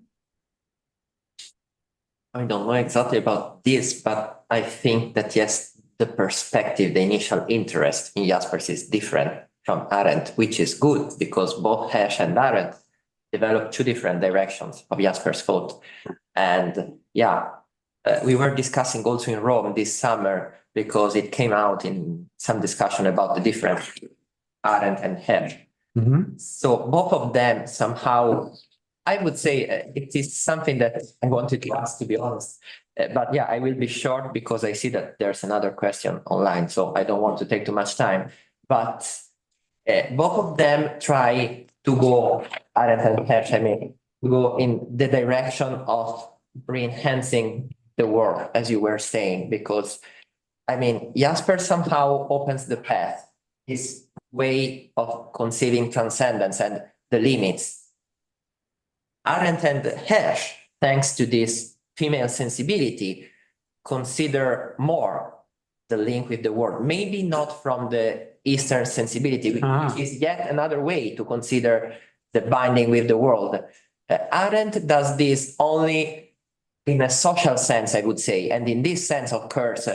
I don't know exactly about this, but I think that yes, the perspective, the initial interest in Jaspers is different from Arendt, which is good because both Hirsch and Arendt developed two different directions of Jaspers' thought. And we were discussing also in Rome this summer because it came out in some discussion about the difference Arendt and Hirsch. Mm-hmm. So both of them somehow, I would say it is something that I wanted to ask, to be honest. But I will be short because I see that there's another question online, so I don't want to take too much time. But Both of them try to go, Arendt and Hersch, I mean, to go in the direction of re-enhancing the world, as you were saying, because I mean, Jasper somehow opens the path, his way of conceiving transcendence and the limits. Arendt and Hersch, thanks to this female sensibility, consider more the link with the world, maybe not from the Eastern sensibility, which is yet another way to consider the binding with the world. Arendt does this only in a social sense, I would say, and in this sense, of course,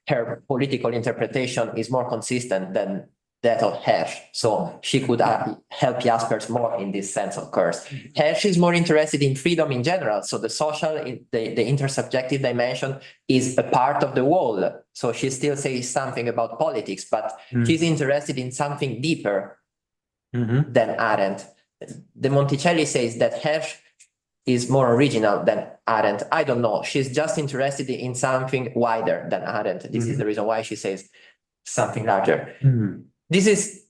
her political interpretation is more consistent than that of Hersch. So she could help Jaspers more in this sense, of course. Hersch is more interested in freedom in general. So the social, the intersubjective dimension is a part of the whole. So she still says something about politics, but she's interested in something deeper than Arendt. The Monticelli says that Hersch is more original than Arendt. I don't know. She's just interested in something wider than Arendt. This is the reason why she says something larger. This is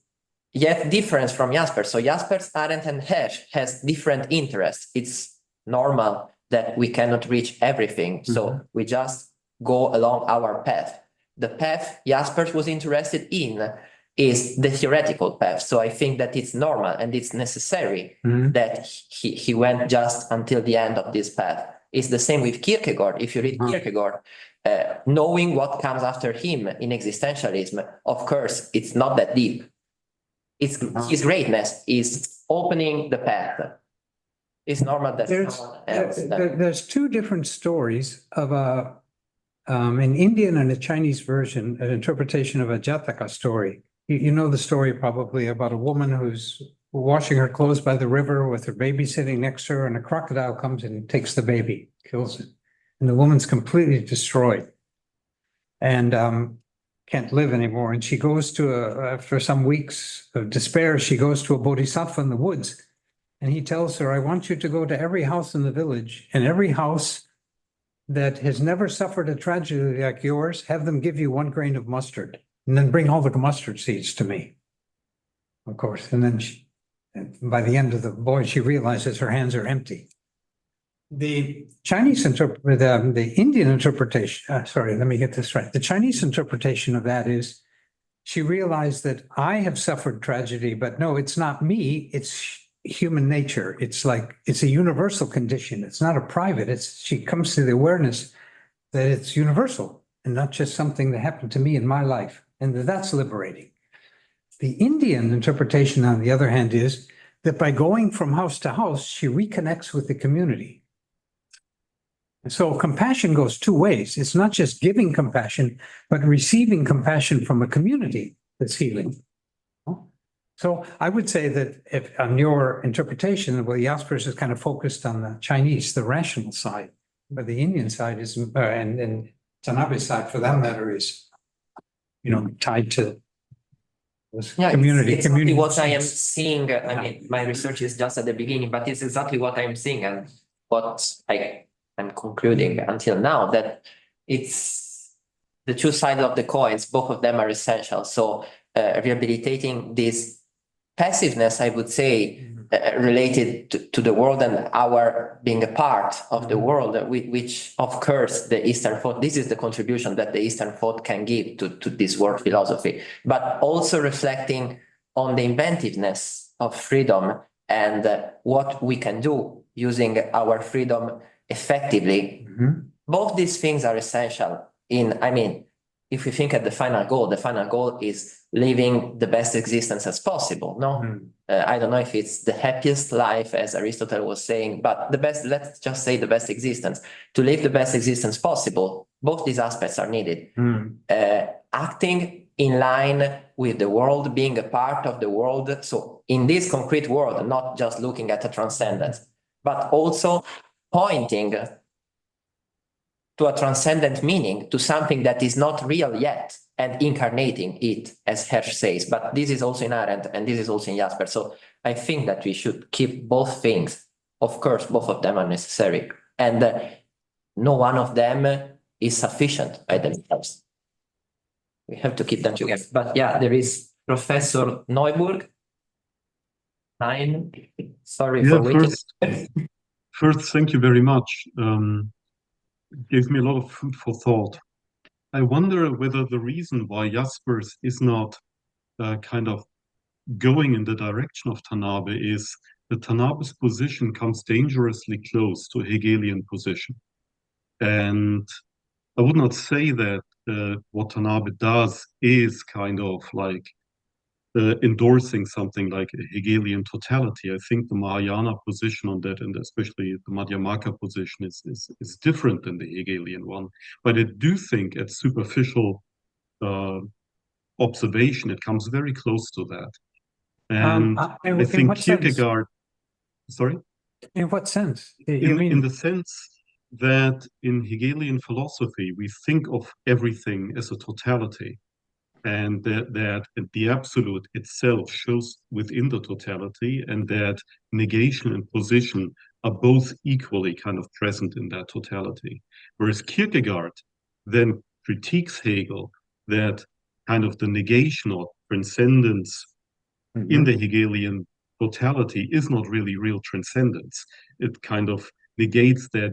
yet different from Jaspers. So Jaspers, Arendt, and Hersch has different interests. It's normal that we cannot reach everything. So we just go along our path. The path Jaspers was interested in is the theoretical path. So I think that it's normal and it's necessary that he went just until the end of this path. It's the same with Kierkegaard. If you read Kierkegaard, knowing what comes after him in existentialism, of course, it's not that deep. It's his greatness is opening the path. It's normal that someone else. There's two different stories of an Indian and a Chinese version, an interpretation of a Jataka story. You know the story probably about a woman who's washing her clothes by the river with her baby sitting next to her, and a crocodile comes and takes the baby, kills it. And the woman's completely destroyed and can't live anymore. And she goes to after some weeks of despair, she goes to a bodhisattva in the woods. And he tells her, I want you to go to every house in the village, and every house that has never suffered a tragedy like yours, have them give you 1 grain of mustard, and then bring all the mustard seeds to me. Of course. And then by the end of the voyage, she realizes her hands are empty. The Chinese the Indian interpretation, sorry, let me get this right. The Chinese interpretation of that is she realized that I have suffered tragedy, but no, it's not me. It's human nature. It's like, it's a universal condition. It's not a private. She comes to the awareness that it's universal and not just something that happened to me in my life. And that's liberating. The Indian interpretation, on the other hand, is that by going from house to house, she reconnects with the community. And so compassion goes 2 ways. It's not just giving compassion, but receiving compassion from a community that's healing. So I would say that if on your interpretation, well, Jaspers is kind of focused on the Chinese, the rational side, but the Indian side is, and Tanabe's side for that matter is, tied to community. It's exactly what I am seeing. I mean, my research is just at the beginning, but it's exactly what I'm seeing and what I'm concluding until now, that it's the 2 sides of the coins. Both of them are essential. So rehabilitating this passiveness, I would say, related to the world and our being a part of the world, which of course the Eastern thought, this is the contribution that the Eastern thought can give to this world philosophy, but also reflecting on the inventiveness of freedom and what we can do using our freedom effectively. Both these things are essential if we think at the final goal is living the best existence as possible. I don't know if it's the happiest life, as Aristotle was saying, but the best, let's just say the best existence. To live the best existence possible, both these aspects are needed. Acting in line with the world, being a part of the world. So in this concrete world, not just looking at a transcendence, but also pointing to a transcendent meaning, to something that is not real yet, and incarnating it, as Hersch says. But this is also in Arendt, and this is also in Jaspers. So I think that we should keep both things. Of course, both of them are necessary, and no one of them is sufficient by themselves. We have to keep them together. But yeah, there is Professor Neuburg. Nine. Sorry Yeah, for waiting. first, thank you very much. Gave me a lot of food for thought. I wonder whether the reason why Jaspers is not kind of going in the direction of Tanabe is that Tanabe's position comes dangerously close to a Hegelian position. And I would not say that what Tanabe does is kind of like endorsing something like a Hegelian totality. I think the Mahayana position on that, and especially the Madhyamaka position, is different than the Hegelian one. But I do think at superficial observation, it comes very close to that. And I in think what sense? Kierkegaard, sorry? In what sense? You mean In the sense that in Hegelian philosophy, we think of everything as a totality, and that the absolute itself shows within the totality, and that negation and position are both equally kind of present in that totality. Whereas Kierkegaard then critiques Hegel that kind of the negation or transcendence in the Hegelian totality is not really real transcendence. It kind of negates that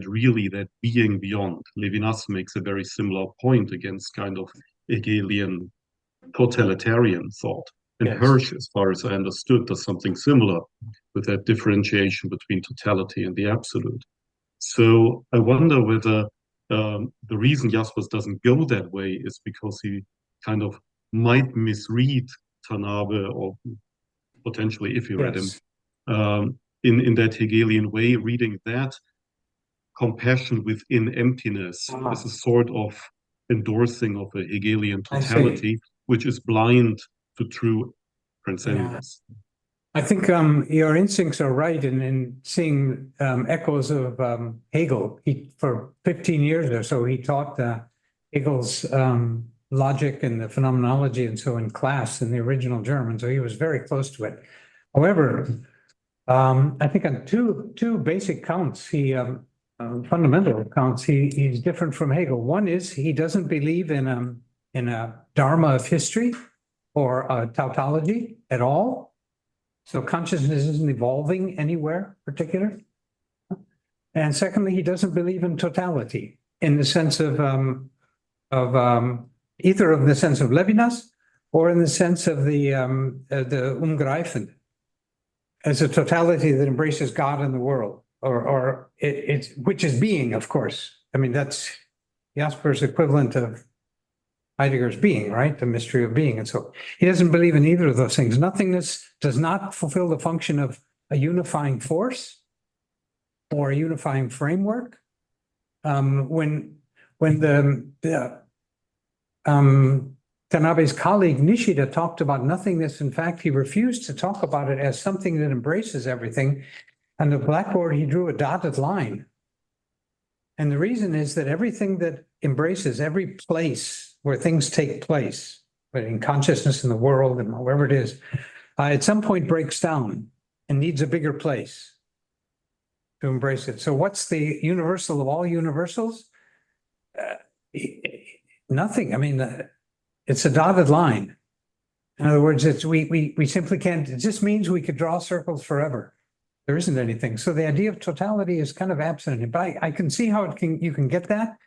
being beyond. Levinas makes a very similar point against kind of Hegelian totalitarian thought. And Yes. Hirsch, as far as I understood, does something similar with that differentiation between totality and the absolute. So I wonder whether the reason Jaspers doesn't go that way is because he kind of might misread Tanabe, or potentially, if you read him, yes. in that Hegelian way, reading that compassion within emptiness as a sort of endorsing of a Hegelian I see. totality, which is blind to true transcendence. I think your instincts are right in seeing echoes of Hegel. He, for 15 years or so, he taught Hegel's logic and the phenomenology and so in class in the original German, so he was very close to it. However, I think on two basic counts, fundamental counts, he's different from Hegel. One is he doesn't believe in a dharma of history or a tautology at all. So consciousness isn't evolving anywhere particular. And secondly, he doesn't believe in totality in the sense of either of the sense of Levinas or in the sense of the Umgreifend as a totality that embraces God and the world, or it's which is being, of course. I mean, that's Jasper's equivalent of Heidegger's being, right? The mystery of being. And so he doesn't believe in either of those things. Nothingness does not fulfill the function of a unifying force or a unifying framework. When Tanabe's colleague Nishida talked about nothingness, in fact, he refused to talk about it as something that embraces everything. On the blackboard, he drew a dotted line. And the reason is that everything that embraces every place where things take place, but in consciousness in the world and wherever it is, at some point breaks down and needs a bigger place to embrace it. So what's the universal of all universals? Nothing. I mean, it's a dotted line. In other words, we simply can't, it just means we could draw circles forever. There isn't anything. So the idea of totality is kind of absent. But I can see how you can get that.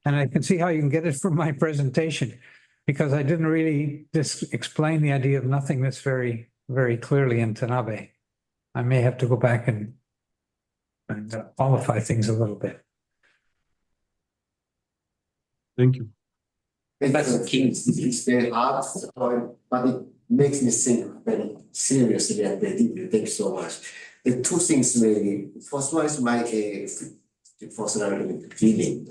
And I can see how you can get it from my presentation, because I didn't really explain the idea of nothingness very, very clearly in Tanabe. I may have to go back and qualify things a little bit. Thank you. It's very hard, but it makes me think very seriously and very deeply. Thank you so much. The two things maybe. First one is my personal feeling.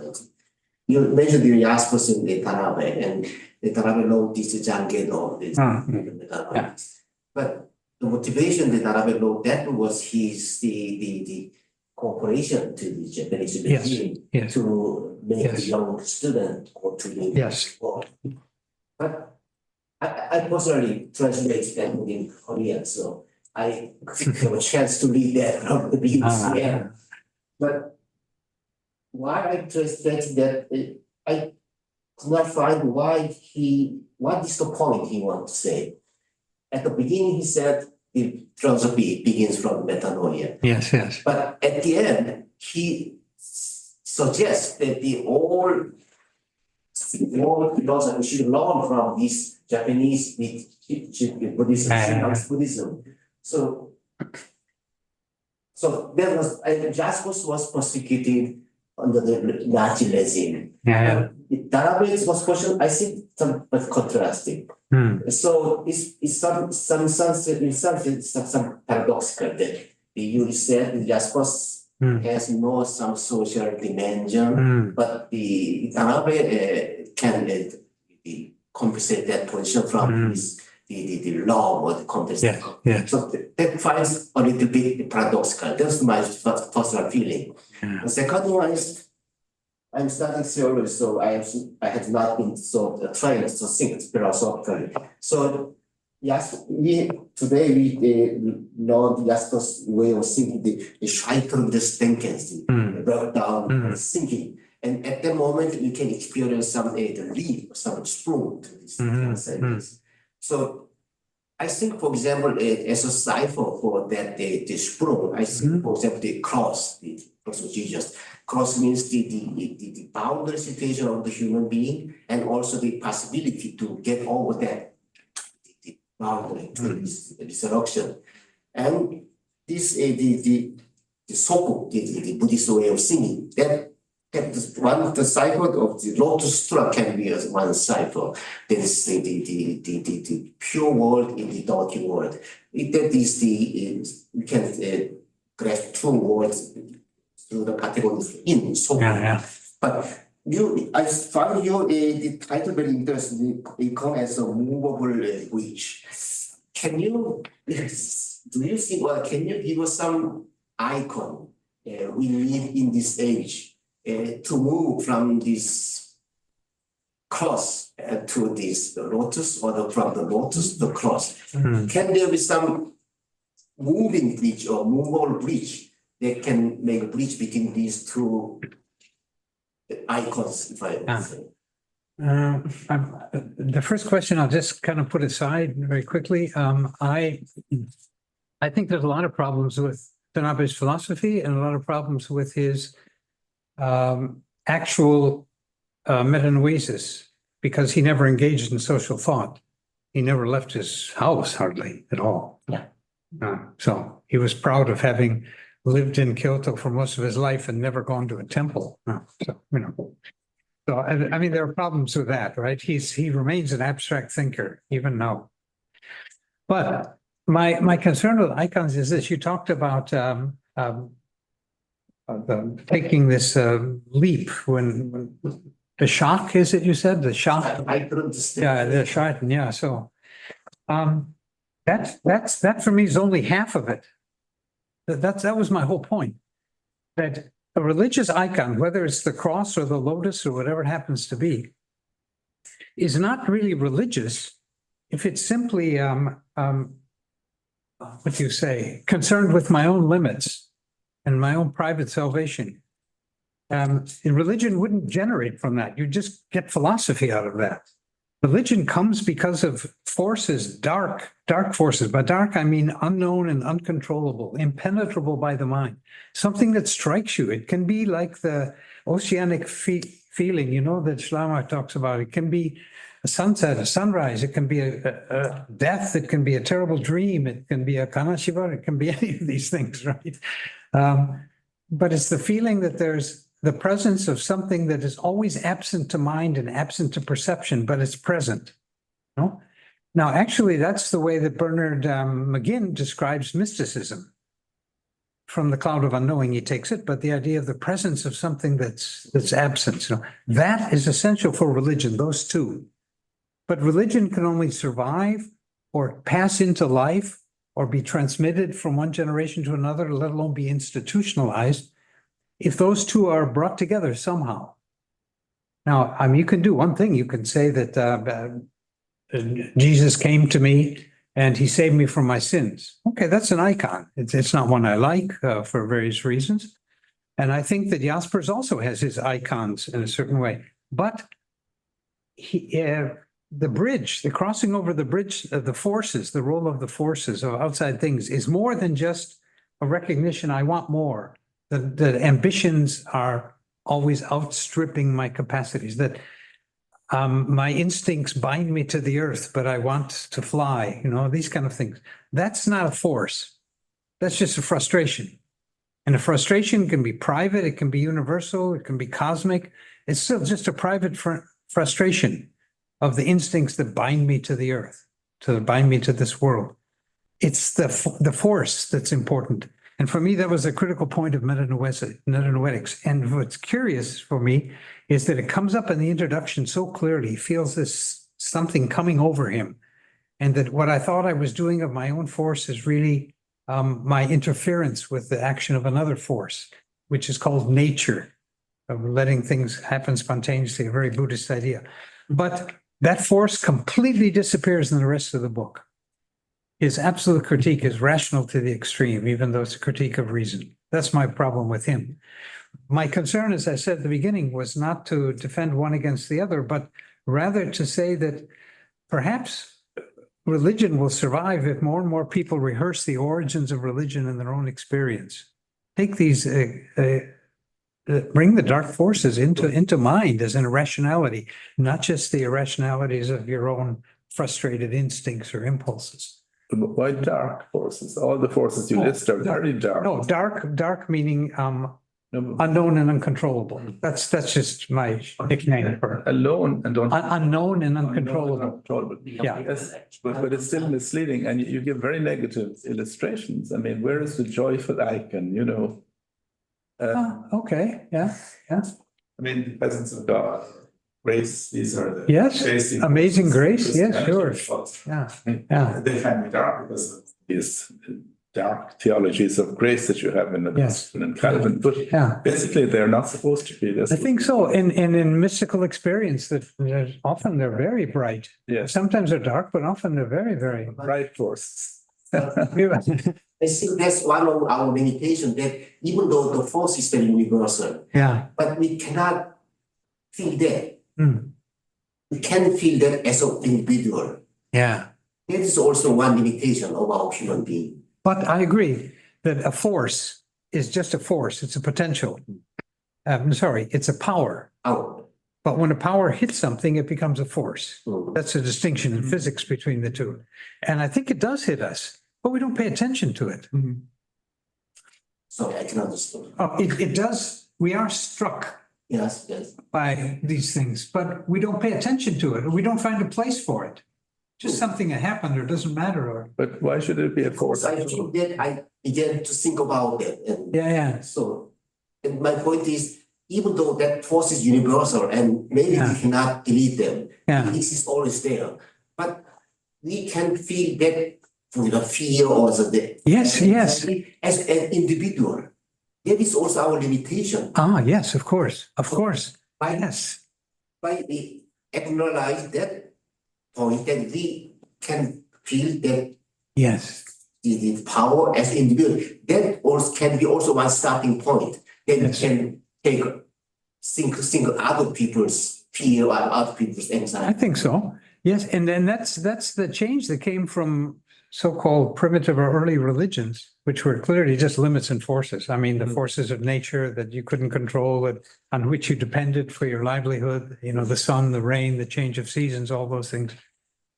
You mentioned the Jaspers in the Tanabe, and the Tanabe wrote this Jange law. Yeah. But the motivation the Tanabe wrote that was the cooperation to the Japanese regime yes. to make Yes. the young student go to the Yes. world. But I personally translate that in Korean, so I have a chance to read that from the BBC. But why I translate that, I could not find what is the point he wants to say. at the beginning, he said the philosophy begins from metanoia. Yes, yes. But at the end, he suggests that the all philosophy should learn from this Japanese Buddhism, Shinto Buddhism. So there was, Jaspers was persecuted under the Nazi regime. Yeah. Darabin was question, I think, somewhat contrasting. So it's some paradoxical that you said Jaspers has more some social dimension, but the Darabe can compensate that position from the law or the context. Yes, yes. So that finds a little bit paradoxical. That's my personal feeling. The second one is I'm studying theory, so I have not been trying to think philosophically. So yes, today we know Jaspers' way of thinking, the Scheiteldes the breakdown thinking. And at the moment, you can experience some the leap, some sprung to this sentence. So I think, for example, as a cipher for that the sprung, I think, for example, the cross, the cross of Jesus. Cross means the boundary situation of the human being, and also the possibility to get over that the boundary to this resurrection. And this the Soku, the Buddhist way of thinking, that one of the cipher of the Lotus Sutra can be as one cipher. There is the pure world in the dirty world. That is we can grasp two words through the categories in Soku. But I found the title very interesting. It comes as a movable bridge. Can you give us some icon we need in this age to move from this cross to this lotus, or from the lotus to the cross? Can there be some moving bridge or movable bridge that can make a bridge between these two icons, if I would say? The first question I'll just kind of put aside very quickly. I think there's a lot of problems with Tanabe's philosophy and a lot of problems with his actual metanoesis, because he never engaged in social thought. He never left his house hardly at all. So he was proud of having lived in Kyoto for most of his life and never gone to a temple. So I mean, there are problems with that, right? He remains an abstract thinker even now. But my concern with icons is this: you talked about taking this leap when the shock, is it? You said the shock. I couldn't understand. Yeah, the shock. Yeah. So that for me is only half of it. That was my whole point. That a religious icon, whether it's the cross or the lotus or whatever it happens to be, is not really religious if it's simply what do you say, concerned with my own limits and my own private salvation. And religion wouldn't generate from that. You just get philosophy out of that. Religion comes because of forces, dark forces. By dark, I mean unknown and uncontrollable, impenetrable by the mind. Something that strikes you. It can be like the oceanic feeling, that Shlama talks about. It can be a sunset, a sunrise. It can be a death. It can be a terrible dream. It can be a kanashiba. It can be any of these things, right? But it's the feeling that there's the presence of something that is always absent to mind and absent to perception, but it's present. Now, actually, that's the way that Bernard McGinn describes mysticism. From the cloud of unknowing, he takes it, but the idea of the presence of something that's absent. That is essential for religion, those two. But religion can only survive or pass into life or be transmitted from one generation to another, let alone be institutionalized, if those two are brought together somehow. Now, I mean, you can do one thing. You can say that Jesus came to me and he saved me from my sins. Okay, that's an icon. It's not one I like for various reasons. And I think that Jaspers also has his icons in a certain way. But the bridge, the crossing over the bridge of the forces, the role of the forces of outside things is more than just a recognition, I want more. The ambitions are always outstripping my capacities, that my instincts bind me to the earth, but I want to fly, these kind of things. That's not a force. That's just a frustration. And a frustration can be private, it can be universal, it can be cosmic. It's still just a private frustration of the instincts that bind me to the earth, to bind me to this world. It's the force that's important. And for me, that was a critical point of metanoetics. And what's curious for me is that it comes up in the introduction so clearly. He feels this something coming over him. And that what I thought I was doing of my own force is really my interference with the action of another force, which is called nature, of letting things happen spontaneously, a very Buddhist idea. But that force completely disappears in the rest of the book. His absolute critique is rational to the extreme, even though it's a critique of reason. That's my problem with him. My concern, as I said at the beginning, was not to defend one against the other, but rather to say that perhaps religion will survive if more and more people rehearse the origins of religion in their own experience. Take these, bring the dark forces into mind as an irrationality, not just the irrationalities of your own frustrated instincts or impulses. But why dark forces? All the forces you list are very dark. No, dark meaning No, unknown and uncontrollable. That's just my nickname for it. alone and don't. Unknown and uncontrollable. Uncontrollable. Yeah. Yes, but it's still misleading, and you give very negative illustrations. I mean, where is the joyful icon, Okay, yeah. I mean, the presence of God, grace, these are the. Yes, basic amazing forces of grace, yes, sure. Christianity. Yeah. They can be dark because of these dark theologies of grace that you have in Augustine and Calvin, but Yeah. basically they're not supposed to be. I think so. And in mystical experience, that often they're very bright. Yes, Sometimes they're dark, but often they're very, very. bright forces. I think that's one of our limitation, that even though the force is very universal, Yeah. but we cannot feel that. Hmm. We can feel that as an individual. Yeah. That is also one limitation of our human being. But I agree that a force is just a force. It's a potential. It's a power. Our But when a power hits something, it becomes a force. That's a distinction in physics between the two. And I think it does hit us, but we don't pay attention to it. Sorry, I can understand. It does. We are struck Yes. by these things, but we don't pay attention to it. We don't find a place for it. Just something that happened or doesn't matter or. But why should it be a force? I think that I began to think about it. And Yeah. so, and my point is, even though that force is universal and maybe Yeah. we cannot delete them, Yeah. this is always there. But we can feel that for the fear or the Yes. as an individual. That is also our limitation. Yes, of course. By Yes. we acknowledge that point, that we can feel that Yes. the power as individual, that also can be also one starting point. That we Yes. can take think other people's fear or other people's I anxiety. think so. Yes. And then that's the change that came from so-called primitive or early religions, which were clearly just limits and forces. I mean, the forces of nature that you couldn't control, that on which you depended for your livelihood, the sun, the rain, the change of seasons, all those things,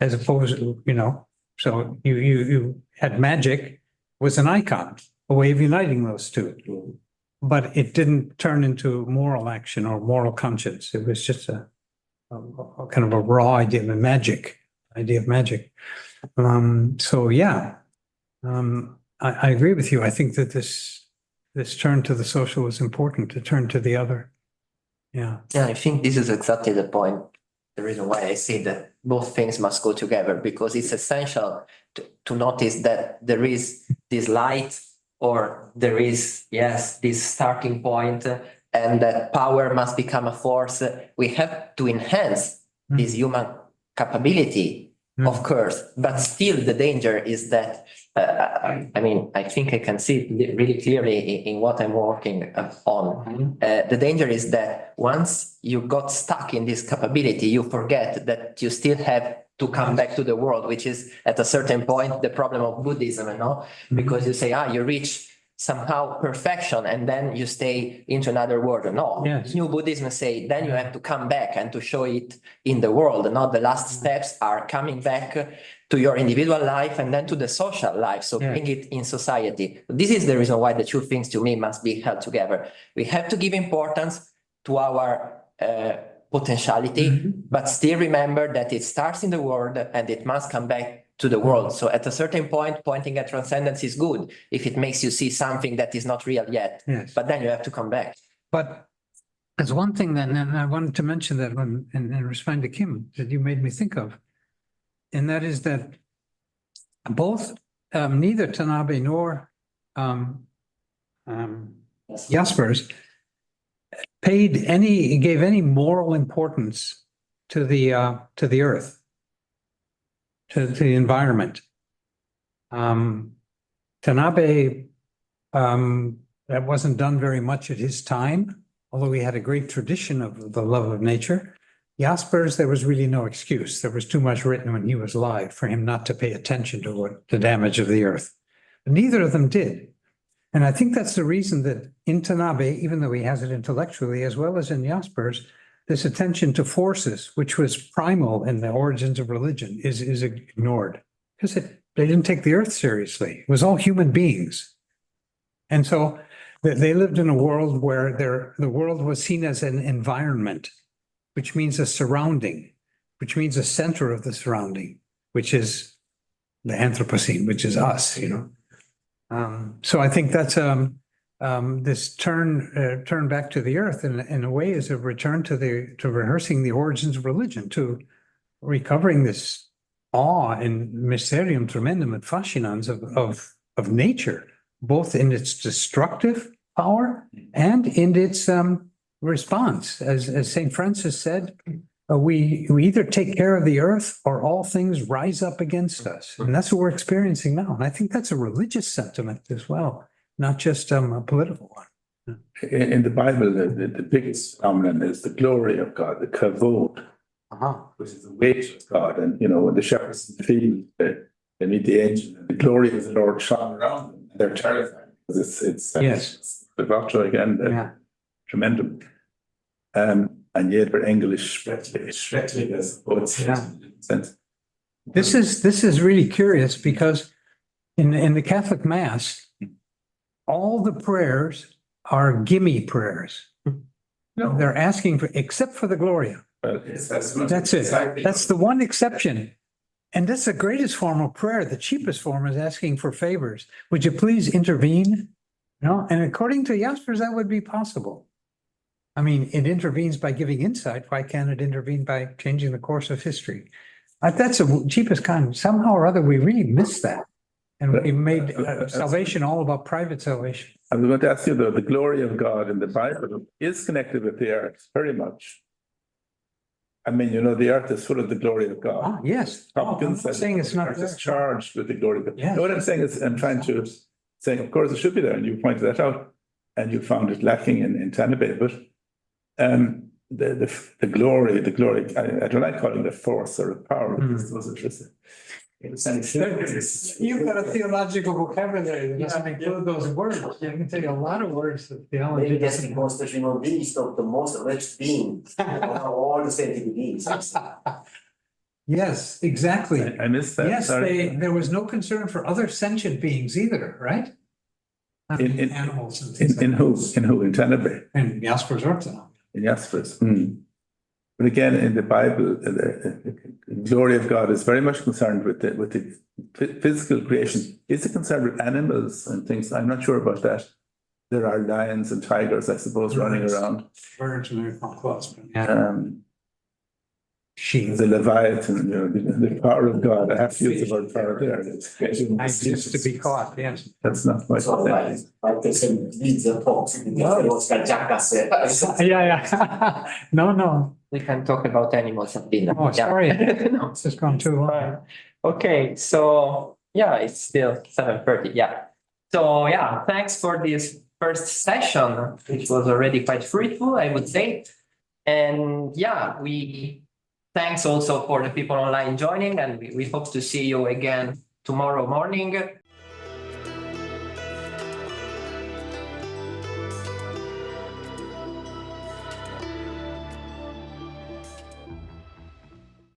as opposed to, so you had magic was an icon, a way of uniting those two. But it didn't turn into moral action or moral conscience. It was just a kind of a raw idea of magic. I agree with you. I think that this turn to the social is important, to turn to the other. Yeah. Yeah, I think this is exactly the point. The reason why I say that both things must go together, because it's essential to notice that there is this light, or there is, yes, this starting point, and that power must become a force. We have to enhance this human capability, of course, but still the danger is that I mean, I think I can see it really clearly in what I'm working on. The danger is that once you got stuck in this capability, you forget that you still have to come back to the world, which is at a certain point the problem of Buddhism, you know, because you say, you reach somehow perfection and then you stay into another world. No, Yes. New Buddhism say then you have to come back and to show it in the world. Not the last steps are coming back to your individual life and then to the social life. So Yeah. bring it in society. This is the reason why the two things to me must be held together. We have to give importance to our potentiality, but still remember that it starts in the world and it must come back to the world. So at a certain point, pointing at transcendence is good if it makes you see something that is not real yet. Yes. But then you have to come back. But there's one thing that, and I wanted to mention that when, in responding to Kim, that you made me think of. And that is that both, neither Tanabe nor Jaspers gave any moral importance to the earth, to the environment. Tanabe, that wasn't done very much at his time, although he had a great tradition of the love of nature. Jaspers, there was really no excuse. There was too much written when he was alive for him not to pay attention to the damage of the earth. But neither of them did. And I think that's the reason that in Tanabe, even though he has it intellectually, as well as in Jaspers, this attention to forces, which was primal in the origins of religion, is ignored. Because they didn't take the earth seriously. It was all human beings. And so they lived in a world where the world was seen as an environment, which means a surrounding, which means a center of the surrounding, which is the Anthropocene, which is us, you know. So I think that's this turn back to the earth in a way is a return to rehearsing the origins of religion, to recovering this awe and mysterium tremendum et fascinans of nature, both in its destructive power and in its response. As St. Francis said, we either take care of the earth or all things rise up against us. And that's what we're experiencing now. And I think that's a religious sentiment as well, not just a political one. In the Bible, the biggest phenomenon is the glory of God, the kavod, which is the weight of God. And, you know, when the shepherds in the field, they meet the angel, and the glory of the Lord shone around them. And they're terrified because it's Yes. the Vato again, tremendum. And yet we're English, schrecklich, as poets sense. This is really curious because in the Catholic Mass, all the prayers are gimme prayers. No. They're asking for, except for the Gloria. Well, That's it. That's the one exception. And that's the greatest form of prayer. The cheapest form is asking for favors. Would you please intervene? No, and according to Jaspers, that would be possible. I mean, it intervenes by giving insight. Why can't it intervene by changing the course of history? That's the cheapest kind. Somehow or other, we really missed that. And we made salvation all about private salvation. I was going to ask you, though, the glory of God in the Bible is connected with the earth very much. I mean, you know, the earth is full of the glory of God. Yes. Hopkins I'm not said saying it's not the earth there. is charged with the glory of God. Yes. No, what I'm saying is, I'm trying to say, of course, it should be there, and you pointed that out, and you found it lacking in Tanabe, but the glory, I don't like calling it a force or a power. Because those are just You've got a theological vocabulary that doesn't include those words. You can take a lot of words that theology Maybe that's doesn't. because the human being is not the most wretched being of all the scientific beings. Yes, exactly. I missed that. Yes, Sorry. there was no concern for other sentient beings either, right? In- Animals and things In like who? that. In who? In Tanabe? And Jaspers Orthodox. In Jaspers. But again, in the Bible, the glory of God is very much concerned with the physical creation. Is it concerned with animals and things? I'm not sure about that. There are lions and tigers, I suppose, running around. Birds and they're not close, but yeah. Sheep. The Leviathan, you know, the power of God. I have to use the word power there. I used to be caught, yes. That's not my So like they can lead the talk, theological jackass. Yeah. No. We can talk about animals at dinner. Oh, sorry. No. It's just gone too long. Okay, so Yeah, it's still 7:30, yeah. So yeah, thanks for this first session, which was already quite fruitful, I would say. And yeah, thanks also for the people online joining, and we hope to see you again tomorrow morning.